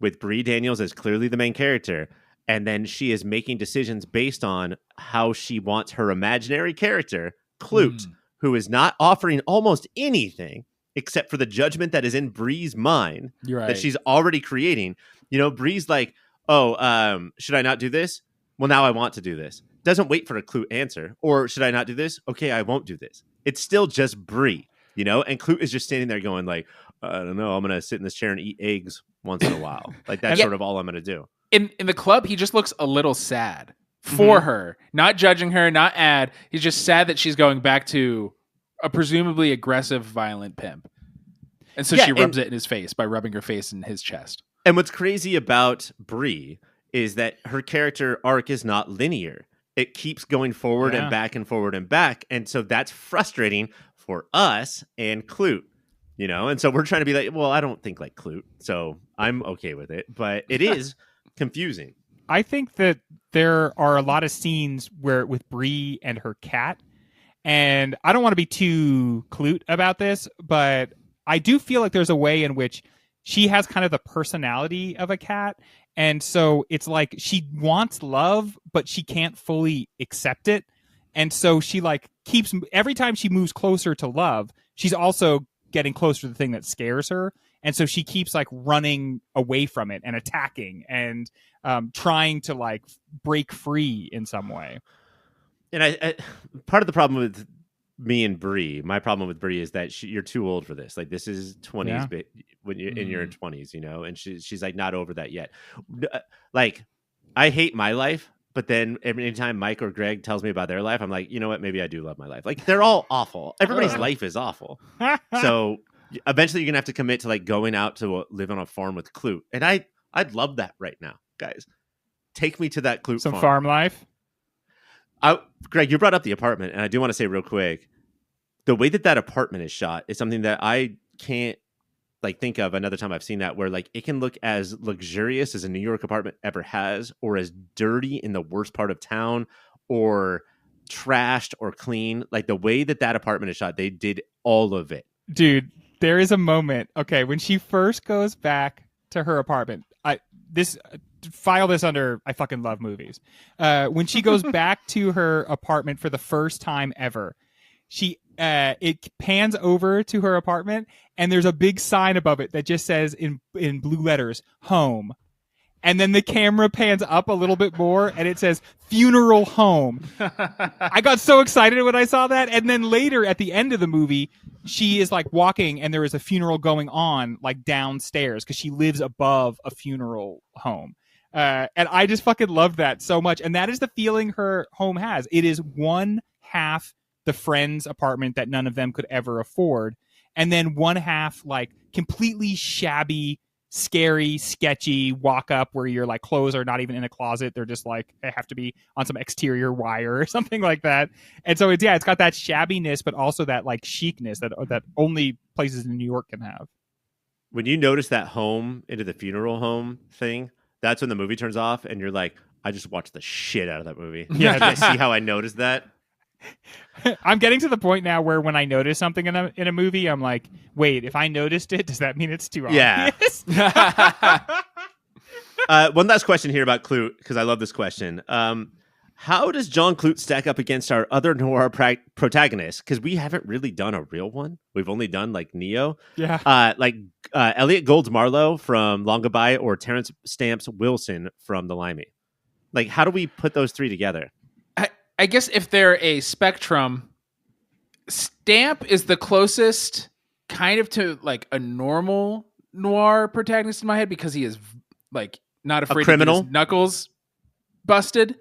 with Bree Daniels as clearly the main character. And then she is making decisions based on how she wants her imaginary character, Klute, who is not offering almost anything except for the judgment that is in Bree's mind that she's already creating. You know, Bree's like, oh, should I not do this? Well, now I want to do this. Doesn't wait for a Klute answer. Or should I not do this? Okay, I won't do this. It's still just Bree, you know? And Klute is just standing there going like, I don't know, I'm going to sit in this chair and eat eggs once in a while. Like, that's sort of all I'm going to do. In the club, he just looks a little sad for her. Not judging her, not ad. He's just sad that she's going back to a presumably aggressive, violent pimp. And so she rubs it in his face by rubbing her face in his chest. And what's crazy about Bree is that her character arc is not linear. It keeps going forward and back and forward and back. And so that's frustrating for us and Klute, you know? And so we're trying to be like, well, I don't think like Klute, so I'm okay with it. But it is confusing. I think that there are a lot of scenes where with Bree and her cat, and I don't want to be too Klute about this, but I do feel like there's a way in which she has kind of the personality of a cat. And so it's like she wants love, but she can't fully accept it. And so she like keeps, every time she moves closer to love, she's also getting closer to the thing that scares her. And so she keeps like running away from it and attacking and trying to like break free in some way. And I part of the problem with me and Bree, my problem with Bree is that you're too old for this. Like, this is 20s when you're in your 20s, you know, and she's like not over that yet. Like, I hate my life, but then every time Mike or Greg tells me about their life, I'm like, you know what? Maybe I do love my life. Like, they're all awful. Everybody's life is awful. So eventually you're going to have to commit to like going out to live on a farm with Klute. And I'd love that right now, guys. Take me to that Klute Some farm life. Greg, you brought up the apartment, and I do want to say real quick, the way that apartment is shot is something that I can't like think of another time I've seen that, where like it can look as luxurious as a New York apartment ever has, or as dirty in the worst part of town, or trashed or clean. Like the way that apartment is shot, they did all of it. Dude, there is a moment, okay, when she first goes back to her apartment. File this under I fucking love movies. When she goes back to her apartment for the first time ever, it pans over to her apartment and there's a big sign above it that just says in blue letters, home. And then the camera pans up a little bit more and it says funeral home. I got so excited when I saw that. And then later at the end of the movie, she is like walking and there is a funeral going on like downstairs because she lives above a funeral home. And I just fucking love that so much. And that is the feeling her home has. It is one half the friend's apartment that none of them could ever afford. And then one half like completely shabby, scary, sketchy walk up where your like clothes are not even in a closet. They're just like, they have to be on some exterior wire or something like that. And so it's got that shabbiness, but also that like chicness that only places in New York can have. When you notice that home into the funeral home thing, that's when the movie turns off and you're like, I just watched the shit out of that movie. Yeah. I see how I noticed that. I'm getting to the point now where when I notice something in a movie, I'm like, wait, if I noticed it, does that mean it's too obvious? Yeah. One last question here about Klute, because I love this question. How does John Klute stack up against our other noir protagonists? Because we haven't really done a real one. We've only done like Neo. Yeah. Like Elliot Gould's Marlowe from Long Goodbye or Terrence Stamp's Wilson from The Limey. Like, how do we put those three together? I guess if they're a spectrum, Stamp is the closest kind of to like a normal noir protagonist in my head because he is like not afraid to get his knuckles busted,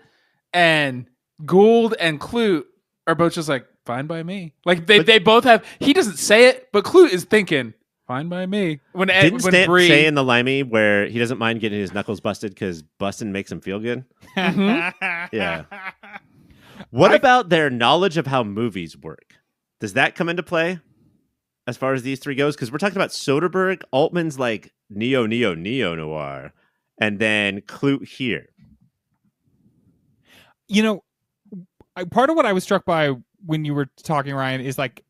and Gould and Klute are both just like fine by me. Like they both have. He doesn't say it, but Klute is thinking fine by me. Didn't Stamp say in the Limey where he doesn't mind getting his knuckles busted because busting makes him feel good? Yeah. What about their knowledge of how movies work? Does that come into play as far as these three goes? Because we're talking about Soderbergh, Altman's like neo noir, and then Klute here. You know, part of what I was struck by when you were talking, Ryan, is like,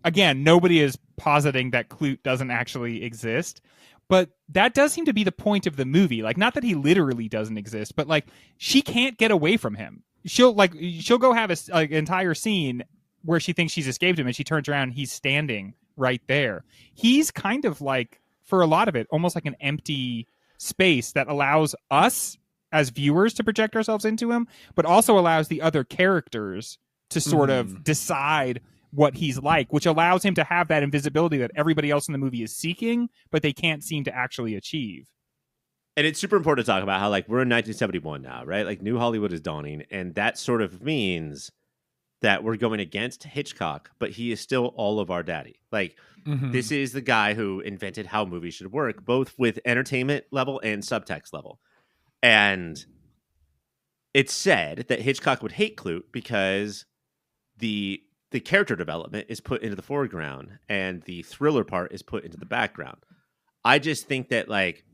again, nobody is positing that Klute doesn't actually exist, but that does seem to be the point of the movie. Like, not that he literally doesn't exist, but like she can't get away from him. She'll go have an entire scene where she thinks she's escaped him, and she turns around and he's standing right there. He's kind of like, for a lot of it, almost like an empty space that allows us as viewers to project ourselves into him, but also allows the other characters to sort of decide what he's like, which allows him to have that invisibility that everybody else in the movie is seeking, but they can't seem to actually achieve. And it's super important to talk about how, like, we're in 1971 now, right? Like, New Hollywood is dawning, and that sort of means that we're going against Hitchcock, but he is still all of our daddy. Like, this is the guy who invented how movies should work, both with entertainment level and subtext level. And it's said that Hitchcock would hate Klute because the character development is put into the foreground and the thriller part is put into the background. I just think that, like,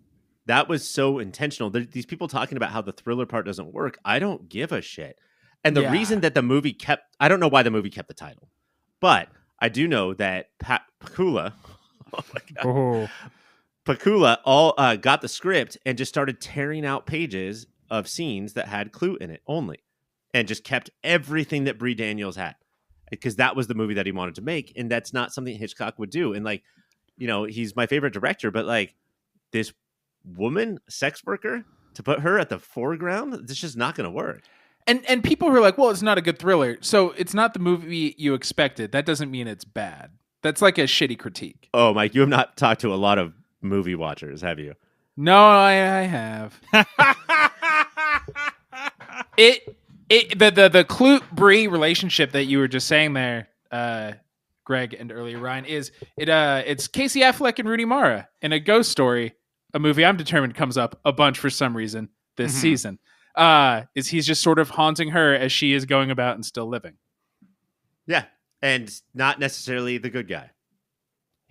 that was so intentional. These people talking about how the thriller part doesn't work, I don't give a shit. And the reason that the movie I don't know why the movie kept the title, but I do know that Pakula, oh my God, Pakula got the script and just started tearing out pages of scenes that had Klute in it only, and just kept everything that Bree Daniels had, because that was the movie that he wanted to make, and that's not something Hitchcock would do. And, like, you know, he's my favorite director, but like, this woman, sex worker, to put her at the foreground, it's just not going to work. And people who are like, well, it's not a good thriller, so it's not the movie you expected. That doesn't mean it's bad. That's like a shitty critique. Oh, Mike, you have not talked to a lot of movie watchers, have you? No, I have. The Klute Bree relationship that you were just saying there, Greg, and earlier Ryan, it's Casey Affleck and Rooney Mara in A Ghost Story, a movie I'm determined comes up a bunch for some reason this season. Is he's just sort of haunting her as she is going about and still living. Yeah, and not necessarily the good guy.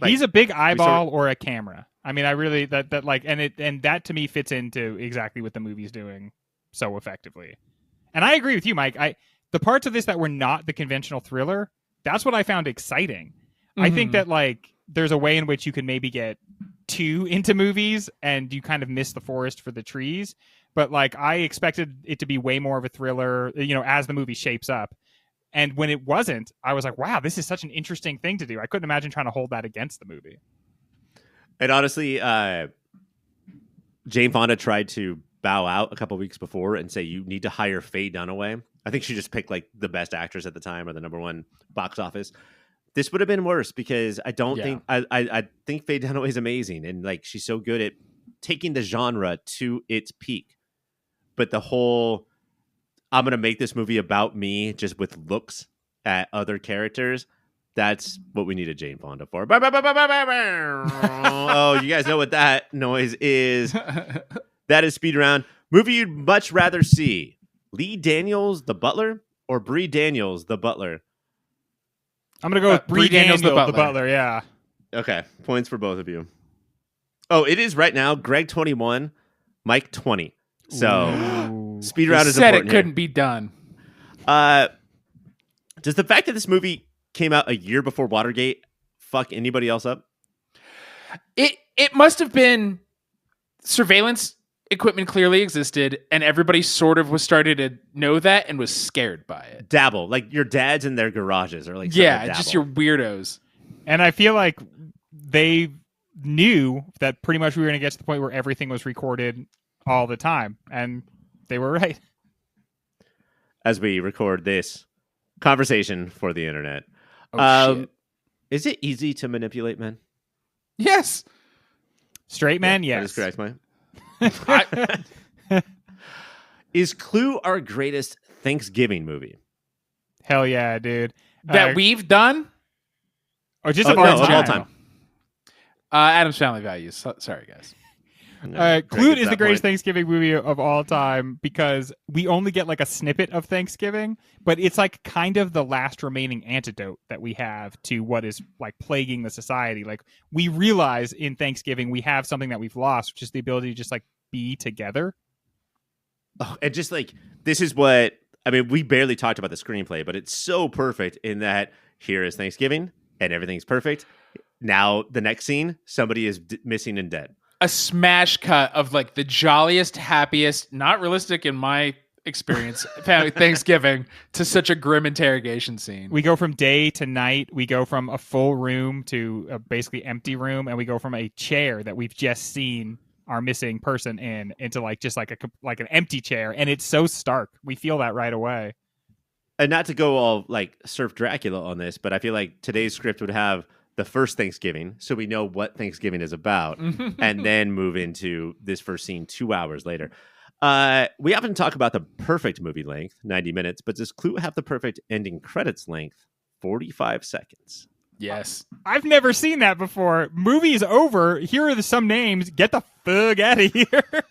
Like, he's a big eyeball or a camera. I mean, I really that like, and that to me fits into exactly what the movie's doing so effectively. And I agree with you, Mike. The parts of this that were not the conventional thriller, that's what I found exciting. I think that, like, there's a way in which you can maybe get too into movies and you kind of miss the forest for the trees. But, like, I expected it to be way more of a thriller, you know, as the movie shapes up. And when it wasn't, I was like, wow, this is such an interesting thing to do. I couldn't imagine trying to hold that against the movie. And honestly, Jane Fonda tried to bow out a couple weeks before and say, you need to hire Faye Dunaway. I think she just picked, like, the best actress at the time or the number one box office. This would have been worse because I don't think I think Faye Dunaway is amazing, and, like, she's so good at taking the genre to its peak. But the whole, I'm going to make this movie about me just with looks at other characters, that's what we needed Jane Fonda for. Oh, you guys know what that noise is. That is Speed Round. Movie you'd much rather see: Lee Daniels, The Butler, or Bree Daniels, The Butler? I'm going to go with Bree Daniels, the Butler. Yeah. Okay. Points for both of you. Oh, it is right now. Greg 21, Mike 20. So Speed Round is important. Said it couldn't be done. Does the fact that this movie came out a year before Watergate fuck anybody else up? It must have been surveillance equipment clearly existed, and everybody sort of was starting to know that and was scared by it. Dabble, like your dads in their garages, or like just your weirdos. And I feel like they knew that pretty much we were going to get to the point where everything was recorded all the time, and They were right. As we record this conversation for the internet. Shit. Is it easy to manipulate men? Yes. Straight man, That yes. is correct, Mike. Is Clue our greatest Thanksgiving movie? Hell yeah, dude. That we've done? Or just of of all time. Adam's Family Values. Sorry, guys. Klute is the greatest Thanksgiving movie of all time because we only get like a snippet of Thanksgiving, but it's like kind of the last remaining antidote that we have to what is like plaguing the society. Like we realize in Thanksgiving we have something that we've lost, which is the ability to just like be together. Oh, and just like, this is what, I mean, we barely talked about the screenplay, but it's so perfect in that here is Thanksgiving and everything's perfect. Now the next scene, somebody is missing and dead. A smash cut of like the jolliest, happiest, not realistic in my experience, family Thanksgiving to such a grim interrogation scene. We go from day to night. We go from a full room to a basically empty room, and we go from a chair that we've just seen our missing person into like just like an empty chair, and it's so stark. We feel that right away. And not to go all like Surf Dracula on this, but I feel like today's script would have the first Thanksgiving, so we know what Thanksgiving is about, and then move into this first scene 2 hours later. We often talk about the perfect movie length, 90 minutes, but does Clue have the perfect ending credits length, 45 seconds? Yes. I've never seen that before. Movie's over. Here are some names. Get the fuck out of here.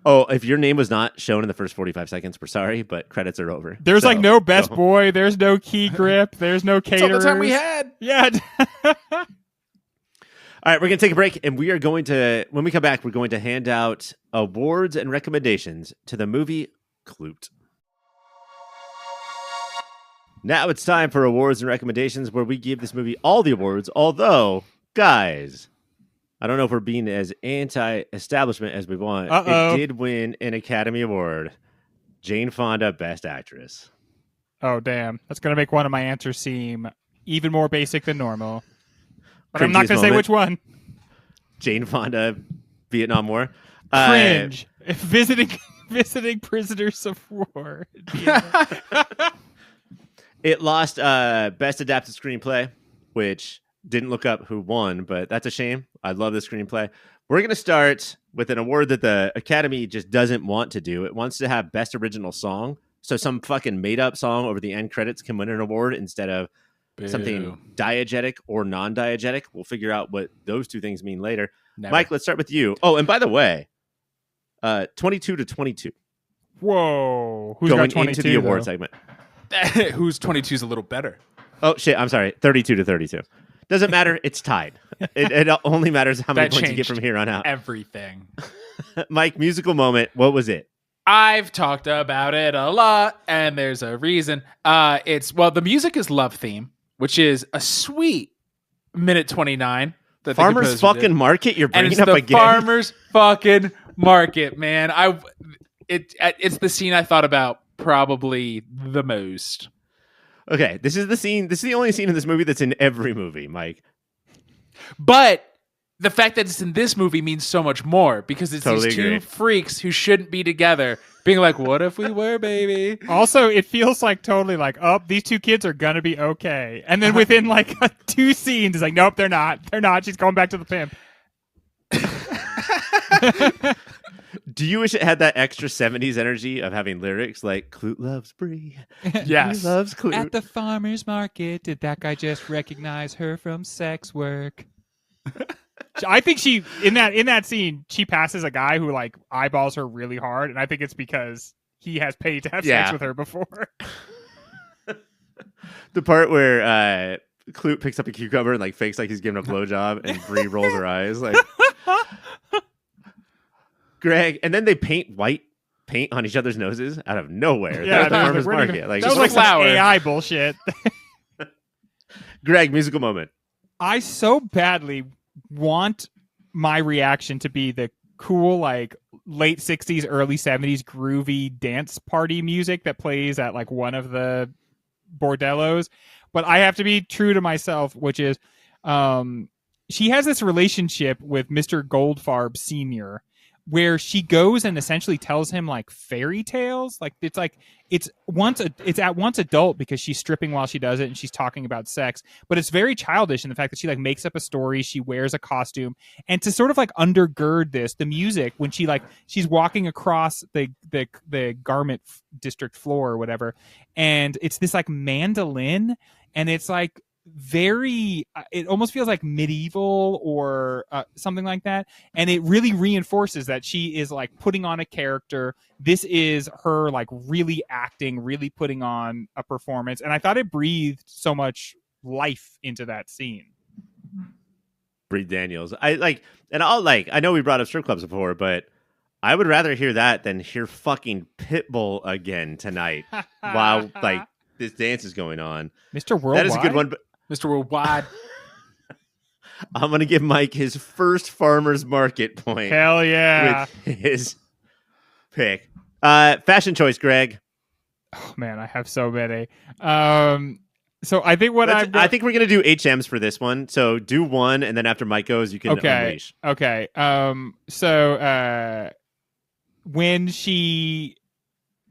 Oh, if your name was not shown in the first 45 seconds, we're sorry, but credits are over. There's like no best boy. There's no key grip. There's no caterers. That's all the time we had. Yeah. All right, we're going to take a break, and we are going to, when we come back, we're going to hand out awards and recommendations to the movie Klute. Now it's time for awards and recommendations, where we give this movie all the awards, although, guys, I don't know if we're being as anti-establishment as we want. It did win an Academy Award. Jane Fonda, Best Actress. Oh, damn. That's going to make one of my answers seem even more basic than normal. But I'm Cringiest not going to say which one. Jane Fonda, Vietnam War. Cringe. Visiting prisoners of war. It lost Best Adapted Screenplay, which didn't look up who won, but that's a shame. I love the screenplay. We're going to start with an award that the Academy just doesn't want to do. It wants to have Best Original Song. So some fucking made-up song over the end credits can win an award instead of something diegetic or non-diegetic. We'll figure out what those two things mean later. Never. Mike, let's start with you. Oh, and by the way, 22 to 22. Whoa. Who's going got 22, into the award though? segment. Who's 22 is a little better. Oh, shit. I'm sorry. 32 to 32. Doesn't matter. It's tied. It only matters how many That points you get changed from here on out. Everything. Mike, musical moment. What was it? I've talked about it a lot, and there's a reason. The music is Love Theme, which is a sweet minute 29. That Farmer's fucking Market. You're bringing it's up the again. Farmer's fucking Market, man. It's the scene I thought about probably the most. Okay, this is the scene. This is the only scene in this movie that's in every movie, Mike. But the fact that it's in this movie means so much more because it's Totally these agree. two freaks who shouldn't be together being like, what if we were, baby? Also, it feels like totally like, oh, these two kids are going to be okay. And then within like 2 scenes, it's like, nope, they're not. They're not. She's going back to the pimp. Do you wish it had that extra 70s energy of having lyrics like Klute loves Bree? Yes. Bree loves Klute. At the farmer's market, did that guy just recognize her from sex work? I think she in that scene she passes a guy who like eyeballs her really hard, and I think it's because he has paid to have sex with her before. The part where Klute picks up a cucumber and like fakes like he's giving a blowjob, and Bree rolls her eyes like. Greg, and then they paint white paint on each other's noses out of nowhere. Yeah, At the farmer's market. That Just was like some flower. AI bullshit. Greg, musical moment. I so badly want my reaction to be the cool, like late 60s, early 70s groovy dance party music that plays at like one of the bordellos. But I have to be true to myself, which is she has this relationship with Mr. Goldfarb Sr., where she goes and essentially tells him like fairy tales. It's at once adult because she's stripping while she does it and she's talking about sex, but it's very childish in the fact that she like makes up a story, she wears a costume, and to sort of like undergird this, the music when she's walking across the garment district floor or whatever, and it's this like mandolin, and it's like very it almost feels like medieval or something like that, and it really reinforces that she is like putting on a character. This is her like really acting, really putting on a performance, and I thought it breathed so much life into that scene. Bree Daniels, I know we brought up strip clubs before, but I would rather hear that than hear fucking Pitbull again tonight while like this dance is going on. Mr. Worldwide, that is a good one, but Mr. Worldwide. I'm going to give Mike his first farmer's market point. Hell yeah. With his pick. Fashion choice, Greg. Oh, man, I have so many. So I think I think we're going to do HMs for this one. So do one, and then after Mike goes, you can unleash. Okay. When she...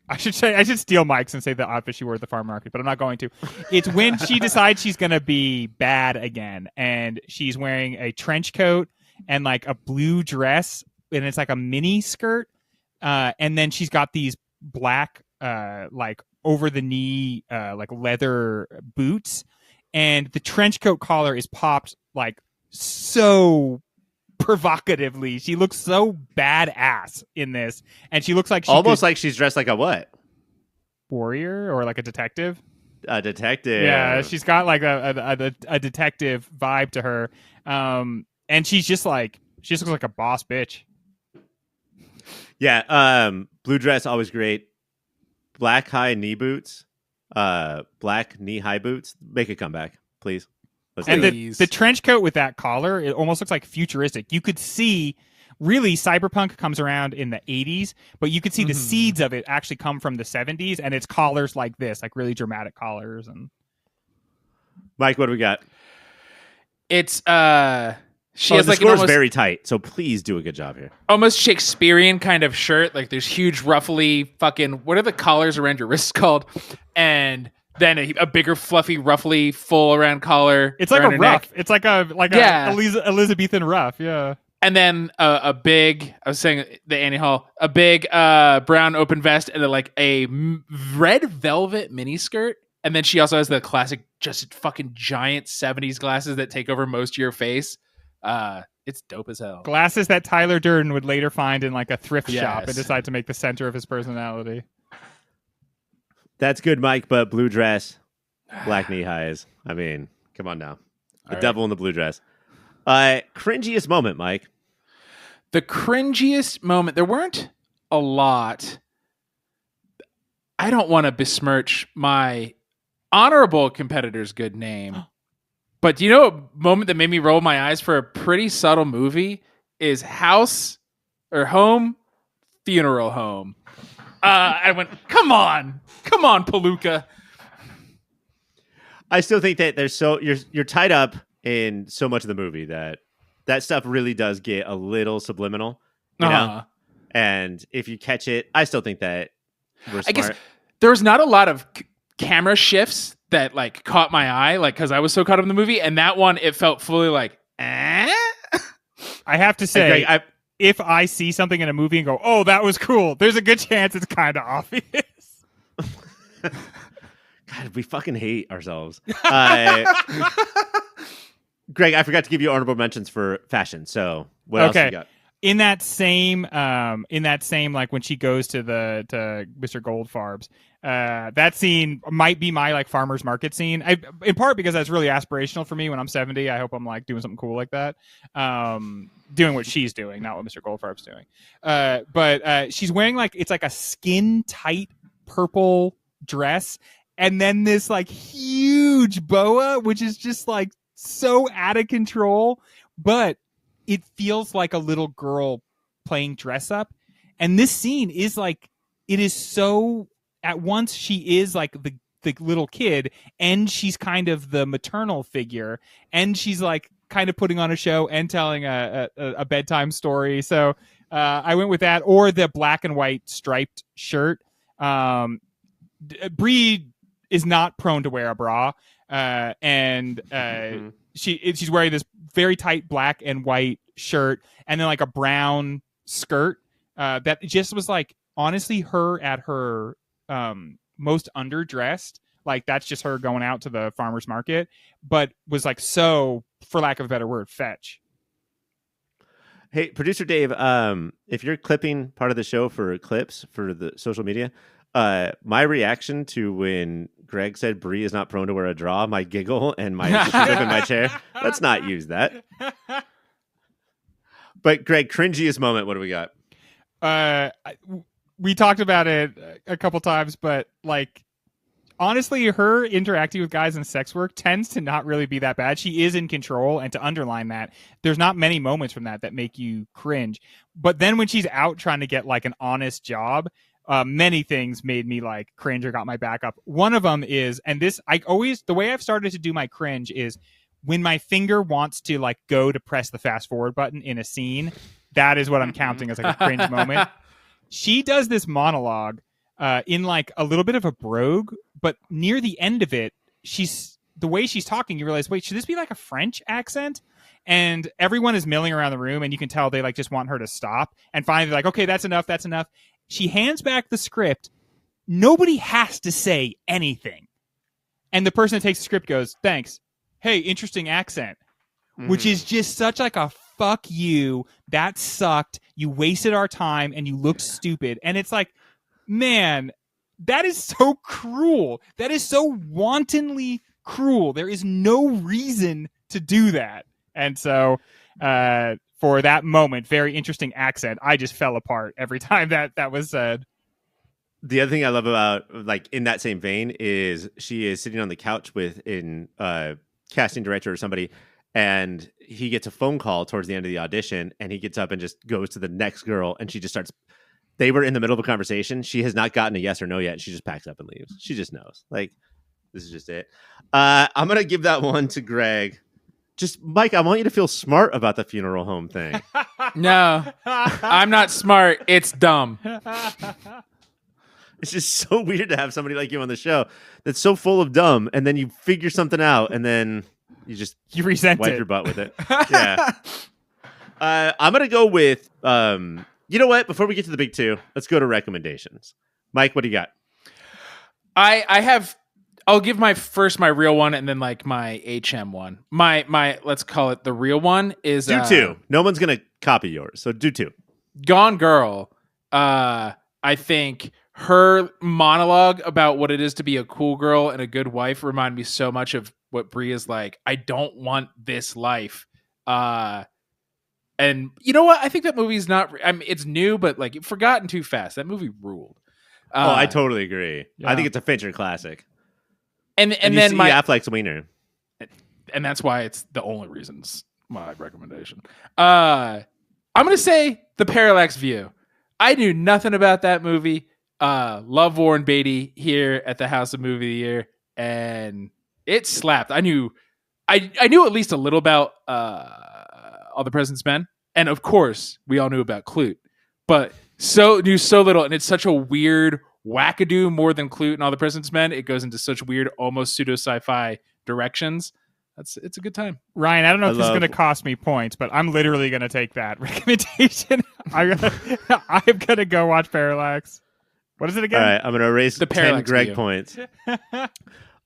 I should steal Mike's and say the outfit she wore at the farm market, but I'm not going to. It's when she decides she's going to be bad again, and she's wearing a trench coat and like a blue dress, and it's like a mini skirt, and then she's got these black like over the knee like leather boots, and the trench coat collar is popped like so provocatively. She looks so badass in this, and she looks like like she's dressed like a what? Warrior or like a detective. A detective. Yeah, she's got like a detective vibe to her, and she just looks like a boss bitch. Yeah, blue dress always great. Black high knee boots, black knee high boots. Make a comeback, please. And the trench coat with that collar, it almost looks like futuristic. You could see, really, cyberpunk comes around in the 80s, but you could see the seeds of it actually come from the 70s, and it's collars like this, like really dramatic collars. And Mike, what do we got? It's she has the like score's very tight, so please do a good job here. Almost Shakespearean kind of shirt. Like there's huge, ruffly fucking what are the collars around your wrists called? And then a bigger, fluffy, ruffly, full around collar. It's like a ruff. Neck. It's like a Elizabethan ruff. Yeah. And then a big, I was saying the Annie Hall, a big brown open vest and a red velvet mini skirt. And then she also has the classic, just fucking giant 70s glasses that take over most of your face. It's dope as hell. Glasses that Tyler Durden would later find in like a thrift shop and decide to make the center of his personality. That's good, Mike, but blue dress, black knee highs. I mean, come on now. The devil in the blue dress. Cringiest moment, Mike. The cringiest moment. There weren't a lot. I don't want to besmirch my honorable competitor's good name. But do you know a moment that made me roll my eyes for a pretty subtle movie is House or Home, Funeral Home. I went, come on, Palooka. I still think that you're tied up in so much of the movie that stuff really does get a little subliminal, you know? And if you catch it, I still think that we're smart. I guess there's not a lot of camera shifts that like caught my eye, like because I was so caught up in the movie, and that one it felt fully like, eh? I have to say, if I see something in a movie and go, "Oh, that was cool," there's a good chance it's kind of obvious. God, we fucking hate ourselves. Greg, I forgot to give you honorable mentions for fashion. So what else you got? In that same, like when she goes to Mr. Goldfarb's, that scene might be my like farmer's market scene. In part because that's really aspirational for me. When I'm 70, I hope I'm like doing something cool like that. Doing what she's doing, not what Mr. Goldfarb's doing. But she's wearing it's like a skin tight purple dress, and then this like huge boa, which is just like so out of control, but it feels like a little girl playing dress up. And this scene is like, it is so, at once she is like the little kid, and she's kind of the maternal figure, and she's like kind of putting on a show and telling a bedtime story. So I went with that, or the black and white striped shirt. Bree is not prone to wear a bra, and she's wearing this very tight black and white shirt, and then like a brown skirt that just was like honestly her at her most underdressed. Like that's just her going out to the farmer's market, but was like so, for lack of a better word, fetch. Hey, producer Dave, if you're clipping part of the show for clips for the social media, my reaction to when Greg said Bree is not prone to wear a draw, my giggle and my flip in my chair, let's not use that. But Greg, cringiest moment, what do we got? We talked about it a couple times, but like, honestly, her interacting with guys in sex work tends to not really be that bad. She is in control, and to underline that, there's not many moments from that make you cringe. But then when she's out trying to get like an honest job, many things made me like cringe or got my back up. One of them is, and this, the way I've started to do my cringe is when my finger wants to like go to press the fast forward button in a scene. That is what I'm counting as like a cringe moment. She does this monologue in like a little bit of a brogue, but near the end of it, the way she's talking, you realize, wait, should this be like a French accent? And everyone is milling around the room, and you can tell they like just want her to stop. And finally, they're like, okay, that's enough. That's enough. She hands back the script. Nobody has to say anything. And the person that takes the script goes, thanks. Hey, interesting accent. Which is just such like a fuck you. That sucked. You wasted our time and you looked stupid. And it's like, man, that is so cruel. That is so wantonly cruel. There is no reason to do that. And so for that moment, very interesting accent, I just fell apart every time that was said. The other thing I love about, like, in that same vein is she is sitting on the couch with casting director or somebody, and he gets a phone call towards the end of the audition, and he gets up and just goes to the next girl, and she just starts. They were in the middle of a conversation. She has not gotten a yes or no yet. She just packs up and leaves. She just knows. Like, this is just it. I'm going to give that one to Greg. Just, Mike, I want you to feel smart about the funeral home thing. No, I'm not smart. It's dumb. It's just so weird to have somebody like you on the show that's so full of dumb, and then you figure something out, and then you resent wipe it. your butt with it. Yeah. I'm going to go with... you know what? Before we get to the big two, let's go to recommendations. Mike, what do you got? I'll give my real one, and then like my HM one. My let's call it the real one is do two. No one's gonna copy yours, so do two. Gone Girl. I think her monologue about what it is to be a cool girl and a good wife remind me so much of what Bree is like. I don't want this life. And you know what? I think that movie's not. I mean, it's new, but like forgotten too fast. That movie ruled. I totally agree. Yeah. I think it's a Fincher classic. And then my Affleck's wiener, and that's why it's the only reasons my recommendation. I'm gonna say The Parallax View. I knew nothing about that movie. Love Warren Beatty here at the House of Movie of the Year, and it slapped. I knew at least a little about All the President's Men, and of course we all knew about Klute, but knew so little, and it's such a weird wackadoo more than Klute and All the President's Men. It goes into such weird, almost pseudo sci-fi directions. It's a good time. Ryan, I don't know if this is going to cost me points, but I'm literally going to take that recommendation. I'm going to go watch Parallax. What is it again? All right, I'm going to erase the 10 Greg view. Points.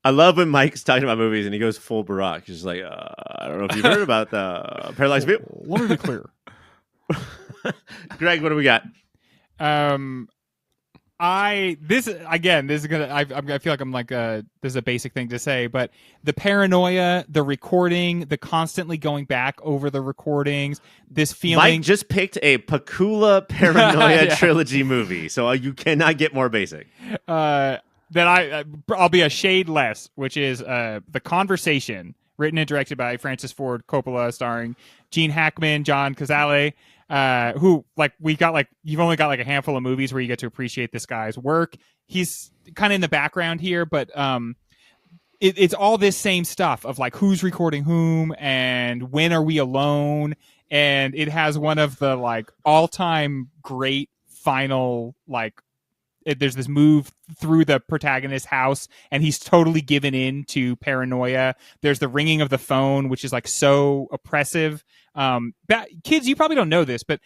I love when Mike's talking about movies and he goes full Barack. He's just like, I don't know if you've heard about the Parallax View. Let me be clear. Greg, what do we got? I feel like I'm like this is a basic thing to say, but the paranoia, the recording, the constantly going back over the recordings, this feeling. Mike just picked a Pakula paranoia trilogy movie, so you cannot get more basic. That I'll be a shade less, which is The Conversation, written and directed by Francis Ford Coppola, starring Gene Hackman, John Cazale. Who you've only got like a handful of movies where you get to appreciate this guy's work. He's kind of in the background here, but it's all this same stuff of like who's recording whom and when are we alone, and it has one of the like all-time great final like. There's this move through the protagonist's house, and he's totally given in to paranoia. There's the ringing of the phone, which is like so oppressive. Kids, you probably don't know this, but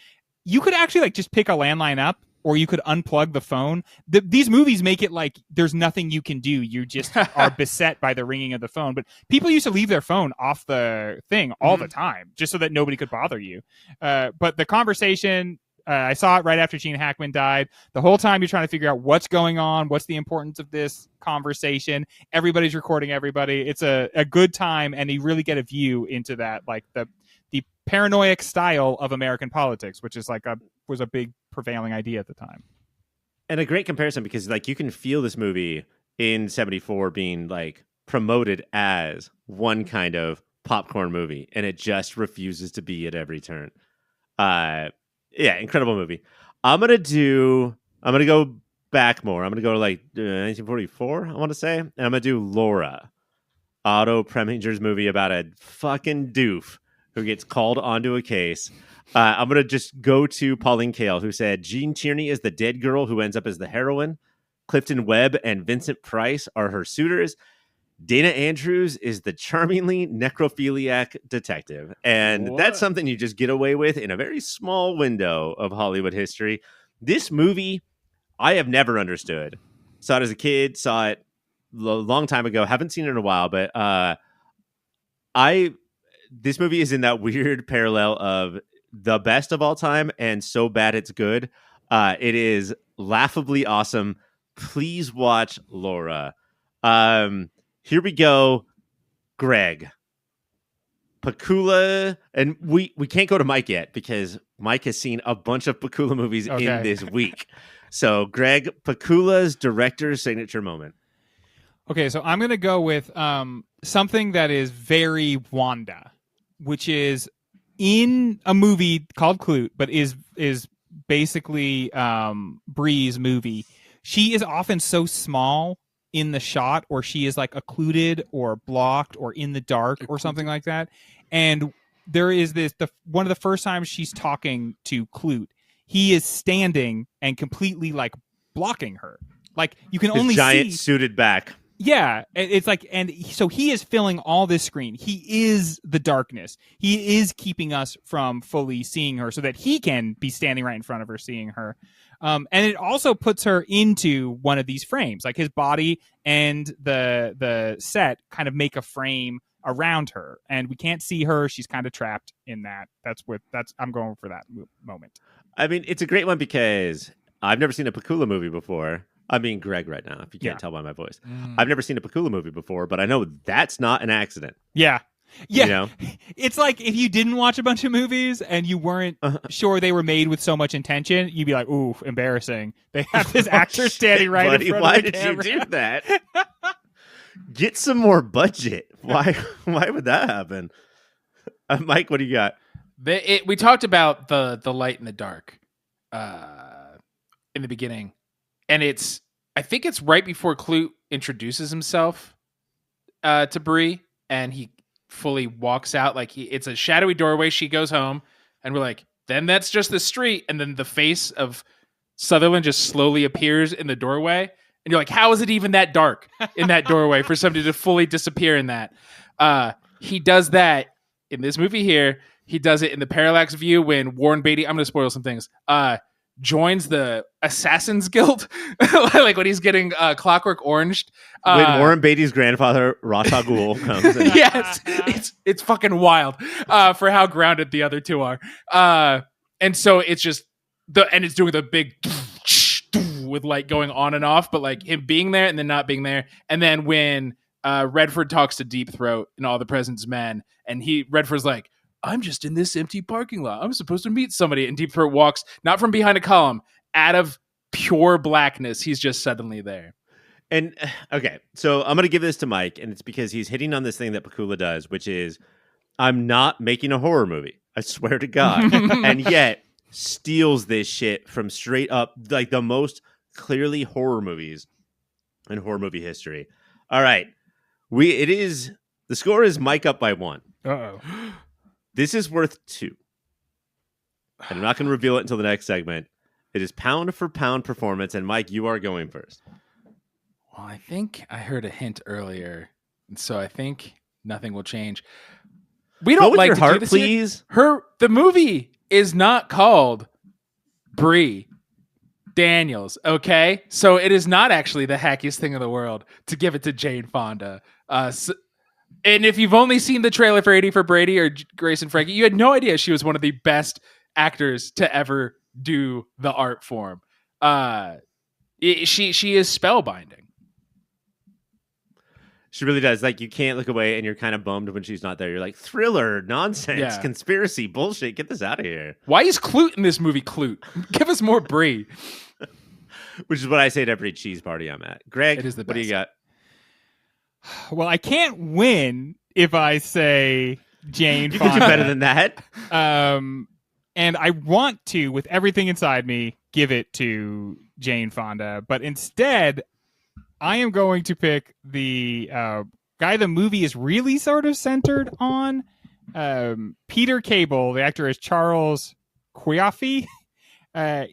you could actually like just pick a landline up, or you could unplug the phone. These movies make it like there's nothing you can do. You just are beset by the ringing of the phone. But people used to leave their phone off the thing all the time, just so that nobody could bother you. But the conversation. I saw it right after Gene Hackman died. The whole time you're trying to figure out what's going on, what's the importance of this conversation. Everybody's recording everybody. It's a good time, and you really get a view into that, like the paranoid style of American politics, which is like was a big prevailing idea at the time. And a great comparison because like you can feel this movie in 74 being like promoted as one kind of popcorn movie, and it just refuses to be at every turn. Yeah, incredible movie. I'm gonna go back more. I'm gonna go to like 1944, I want to say, and I'm gonna do Laura, Otto Preminger's movie about a fucking doof who gets called onto a case. I'm gonna just go to Pauline Kael, who said Jean Tierney is the dead girl who ends up as the heroine. Clifton Webb and Vincent Price are her suitors. Dana Andrews is the charmingly necrophiliac detective. And that's something you just get away with in a very small window of Hollywood history. This movie, I have never understood. Saw it as a kid, saw it a long time ago, haven't seen it in a while, but this movie is in that weird parallel of the best of all time and so bad it's good. It is laughably awesome. Please watch Laura. Here we go, Greg. Pakula, and we can't go to Mike yet because Mike has seen a bunch of Pakula movies in this week. So, Greg, Pakula's director's signature moment. Okay, so I'm going to go with something that is very Wanda, which is in a movie called Klute, but is basically Bree's movie. She is often so small in the shot, or she is like occluded or blocked or in the dark or something like that. And there is one of the first times she's talking to Klute, he is standing and completely like blocking her. Like you can only giant see suited back. Yeah, it's like, and so he is filling all this screen. He is the darkness. He is keeping us from fully seeing her so that he can be standing right in front of her, seeing her. And it also puts her into one of these frames, like his body and the set kind of make a frame around her, and we can't see her. She's kind of trapped in that. I'm going for that moment. I mean, it's a great one because I've never seen a Pakula movie before. I'm being Greg right now, if you can't tell by my voice. I've never seen a Pakula movie before, but I know that's not an accident. Yeah. Yeah. You know? It's like if you didn't watch a bunch of movies and you weren't sure they were made with so much intention, you'd be like, ooh, embarrassing. They have this actor standing right buddy, in front why of the did camera. you do that? Get some more budget. Why would that happen? Mike, what do you got? We talked about the light and the dark in the beginning. And I think it's right before Klute introduces himself to Bree, and he fully walks out. Like it's a shadowy doorway. She goes home, and we're like, then that's just the street. And then the face of Sutherland just slowly appears in the doorway. And you're like, how is it even that dark in that doorway for somebody to fully disappear in that? He does that in this movie here. He does it in the parallax view when Warren Beatty, I'm going to spoil some things, joins the Assassin's Guild, like when he's getting Clockwork Oranged. When Warren Beatty's grandfather, Ra's al Ghul, comes in. Yes, it's fucking wild for how grounded the other two are. And so it's just, and it's doing the big with light going on and off, but like him being there and then not being there. And then when Redford talks to Deep Throat and all the President's Men, and Redford's like, I'm just in this empty parking lot. I'm supposed to meet somebody. And Deep Throat walks, not from behind a column, out of pure blackness. He's just suddenly there. And, okay, so I'm going to give this to Mike, and it's because he's hitting on this thing that Pakula does, which is, I'm not making a horror movie. I swear to God. And yet, steals this shit from straight up, like, the most clearly horror movies in horror movie history. All right. The score is Mike up by 1. Uh-oh. This is worth 2. and I'm not going to reveal it until the next segment. It is pound for pound performance, and Mike, you are going first. Well, I think I heard a hint earlier, and so I think nothing will change. We don't Go with like your to heart, do this please. The movie is not called Bree Daniels, okay? So it is not actually the hackiest thing in the world to give it to Jane Fonda. And if you've only seen the trailer for 80 for Brady or Grace and Frankie, you had no idea she was one of the best actors to ever do the art form. She is spellbinding. She really does. Like, you can't look away, and you're kind of bummed when she's not there. You're like, thriller, nonsense, conspiracy, bullshit. Get this out of here. Why is Klute in this movie? Klute, give us more Bree. Which is what I say at every cheese party I'm at. Greg, It is the what do you best. got? Well, I can't win if I say Jane You Fonda. can do better than that. And I want to, with everything inside me, give it to Jane Fonda. But instead, I am going to pick the guy the movie is really sort of centered on. Peter Cable, the actor is Charles Coiffi.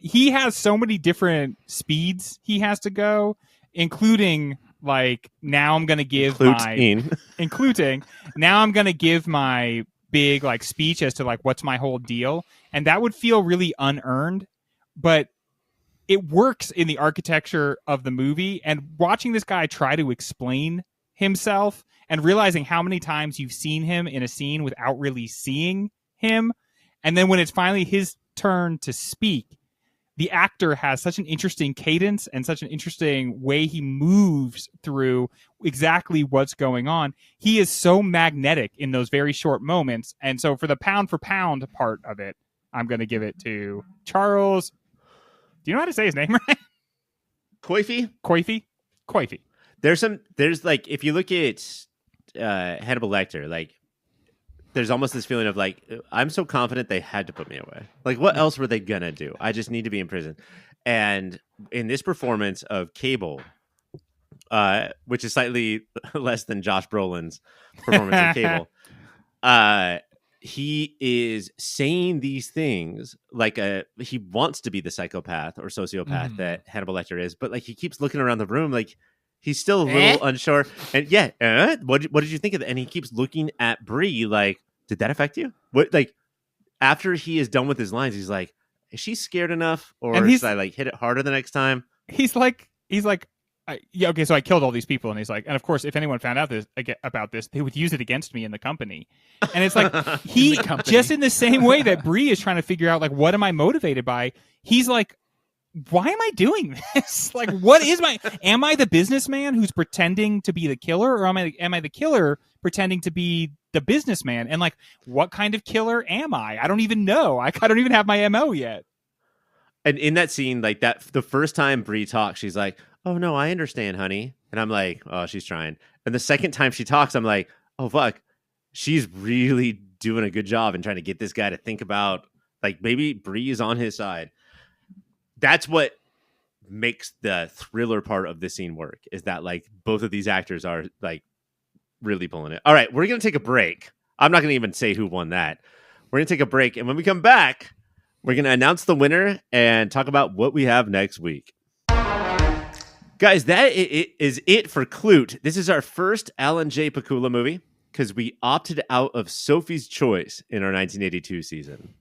He has so many different speeds he has to go, including like now I'm going to give including now I'm going to give my big like speech as to like what's my whole deal, and that would feel really unearned, but it works in the architecture of the movie. And watching this guy try to explain himself and realizing how many times you've seen him in a scene without really seeing him, and then when it's finally his turn to speak, the actor has such an interesting cadence and such an interesting way he moves through exactly what's going on. He is so magnetic in those very short moments. And so for the pound for pound part of it, I'm going to give it to Charles. Do you know how to say his name right? Coiffi. There's like, if you look at Hannibal Lecter, like, there's almost this feeling of like, I'm so confident they had to put me away. Like, what else were they gonna do? I just need to be in prison. And in this performance of Cable, which is slightly less than Josh Brolin's performance of Cable, he is saying these things like he wants to be the psychopath or sociopath that Hannibal Lecter is, but like he keeps looking around the room like he's still a little unsure. And what did you think of it? And he keeps looking at Bree like, did that affect you? What, like, after he is done with his lines, he's like, is she scared enough, or should I like hit it harder the next time? He's like, yeah, okay, so I killed all these people, and he's like, and of course, if anyone found out about this, they would use it against me in the company. And it's like he just in the same way that Bree is trying to figure out like, what am I motivated by? He's like, why am I doing this? Like, what is am I the businessman who's pretending to be the killer, or am I the killer pretending to be the businessman? And like, what kind of killer am I? I don't even know. I don't even have my MO yet. And in that scene, like that, the first time Bree talks, she's like, oh no, I understand, honey. And I'm like, oh, she's trying. And the second time she talks, I'm like, oh fuck, she's really doing a good job in trying to get this guy to think about, like, maybe Bree is on his side. That's what makes the thriller part of this scene work, is that like both of these actors are like really pulling it. All right, we're going to take a break. I'm not going to even say who won that. We're going to take a break. And when we come back, we're going to announce the winner and talk about what we have next week. Guys, that is it for Klute. This is our first Alan J. Pakula movie because we opted out of Sophie's Choice in our 1982 season.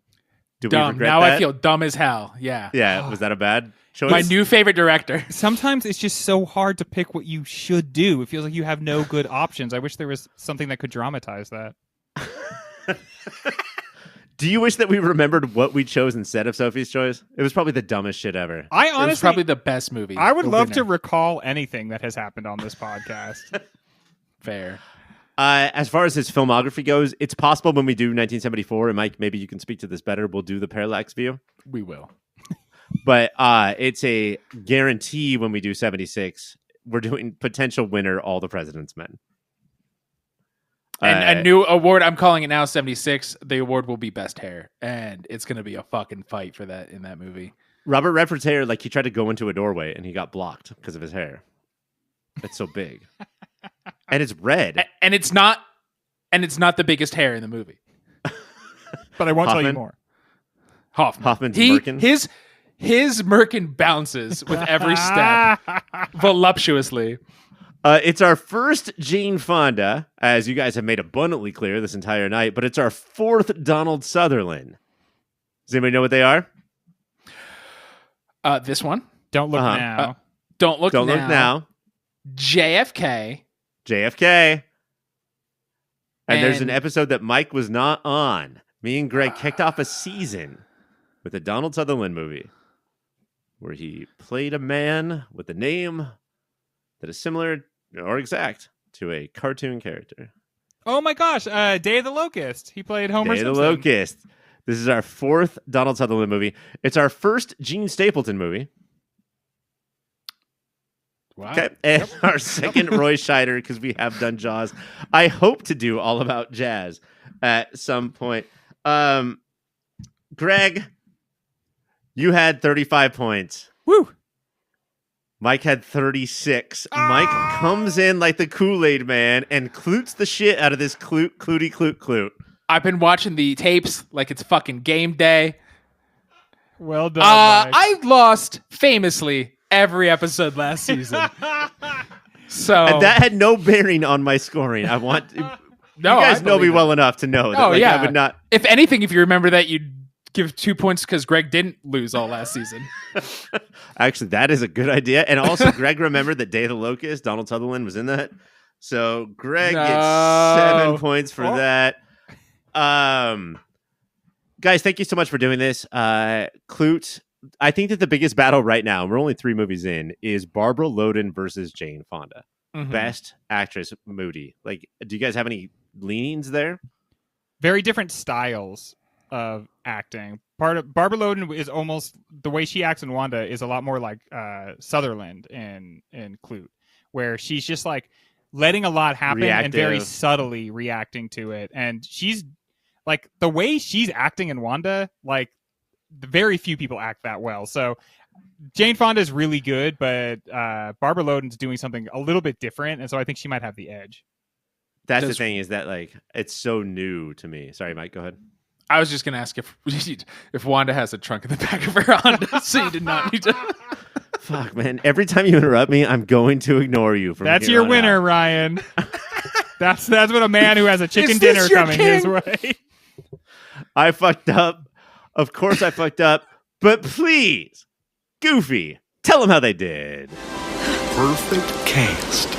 Do we regret now that? I feel dumb as hell. Yeah. Yeah, was that a bad choice? My new favorite director. Sometimes it's just so hard to pick what you should do. It feels like you have no good options. I wish there was something that could dramatize that. Do you wish that we remembered what we chose instead of Sophie's Choice? It was probably the dumbest shit ever. I honestly, it's probably the best movie. I would love to recall anything that has happened on this podcast. Fair. As far as his filmography goes, it's possible when we do 1974, and Mike, maybe you can speak to this better, we'll do the parallax view. We will. But it's a guarantee when we do 76, we're doing potential winner, All the President's Men. And a new award, I'm calling it now 76. The award will be Best Hair. And it's going to be a fucking fight for that in that movie. Robert Redford's hair, like he tried to go into a doorway and he got blocked because of his hair. It's so big. And it's red. And it's not the biggest hair in the movie. But I won't tell you more. Hoffman's Merkin. His Merkin bounces with every step voluptuously. It's our first Jane Fonda, as you guys have made abundantly clear this entire night, but it's our fourth Donald Sutherland. Does anybody know what they are? This one. Don't look now. Don't look Don't now. look now. JFK. And there's an episode that Mike was not on. Me and Greg kicked off a season with a Donald Sutherland movie where he played a man with a name that is similar or exact to a cartoon character. Oh my gosh, Day of the Locust. He played Homer Day of Simpson. the Locust. This is our fourth Donald Sutherland movie. It's our first Gene Stapleton movie. Wow. Okay, and our second Roy Scheider, because we have done Jaws. I hope to do All About Jazz at some point. Greg, you had 35 points. Woo! Mike had 36. Mike comes in like the Kool-Aid man and Klutes the shit out of this Klute. I've been watching the tapes like it's fucking game day. Well done, Mike. I lost famously every episode last season. So And that had no bearing on my scoring. I want you guys know me well enough to know that I would not. If anything, if you remember that, you'd give 2 points because Greg didn't lose all last season. Actually, that is a good idea. And also, Greg remembered that Day of the Locust, Donald Sutherland was in that. So Greg gets 7 points for that. Guys, thank you so much for doing this. Klute, I think that the biggest battle right now, and we're only 3 movies in, is Barbara Loden versus Jane Fonda. Mm-hmm. Best actress, Moody. Like, do you guys have any leanings there? Very different styles of acting. Barbara Loden is almost, the way she acts in Wanda is a lot more like Sutherland in Klute, where she's just like letting a lot happen and very subtly reacting to it. And she's like, the way she's acting in Wanda, like very few people act that well. So Jane Fonda is really good, but Barbara Loden's doing something a little bit different, and so I think she might have the edge. That's the thing, is that like it's so new to me. Sorry, Mike, go ahead. I was just going to ask if Wanda has a trunk in the back of her Honda, so you did not need to. Fuck, man. Every time you interrupt me, I'm going to ignore you. That's your winner, out. Ryan. That's what a man who has a chicken dinner coming his way. I fucked up. Of course I fucked up. But please, Goofy, tell them how they did. Perfect cast.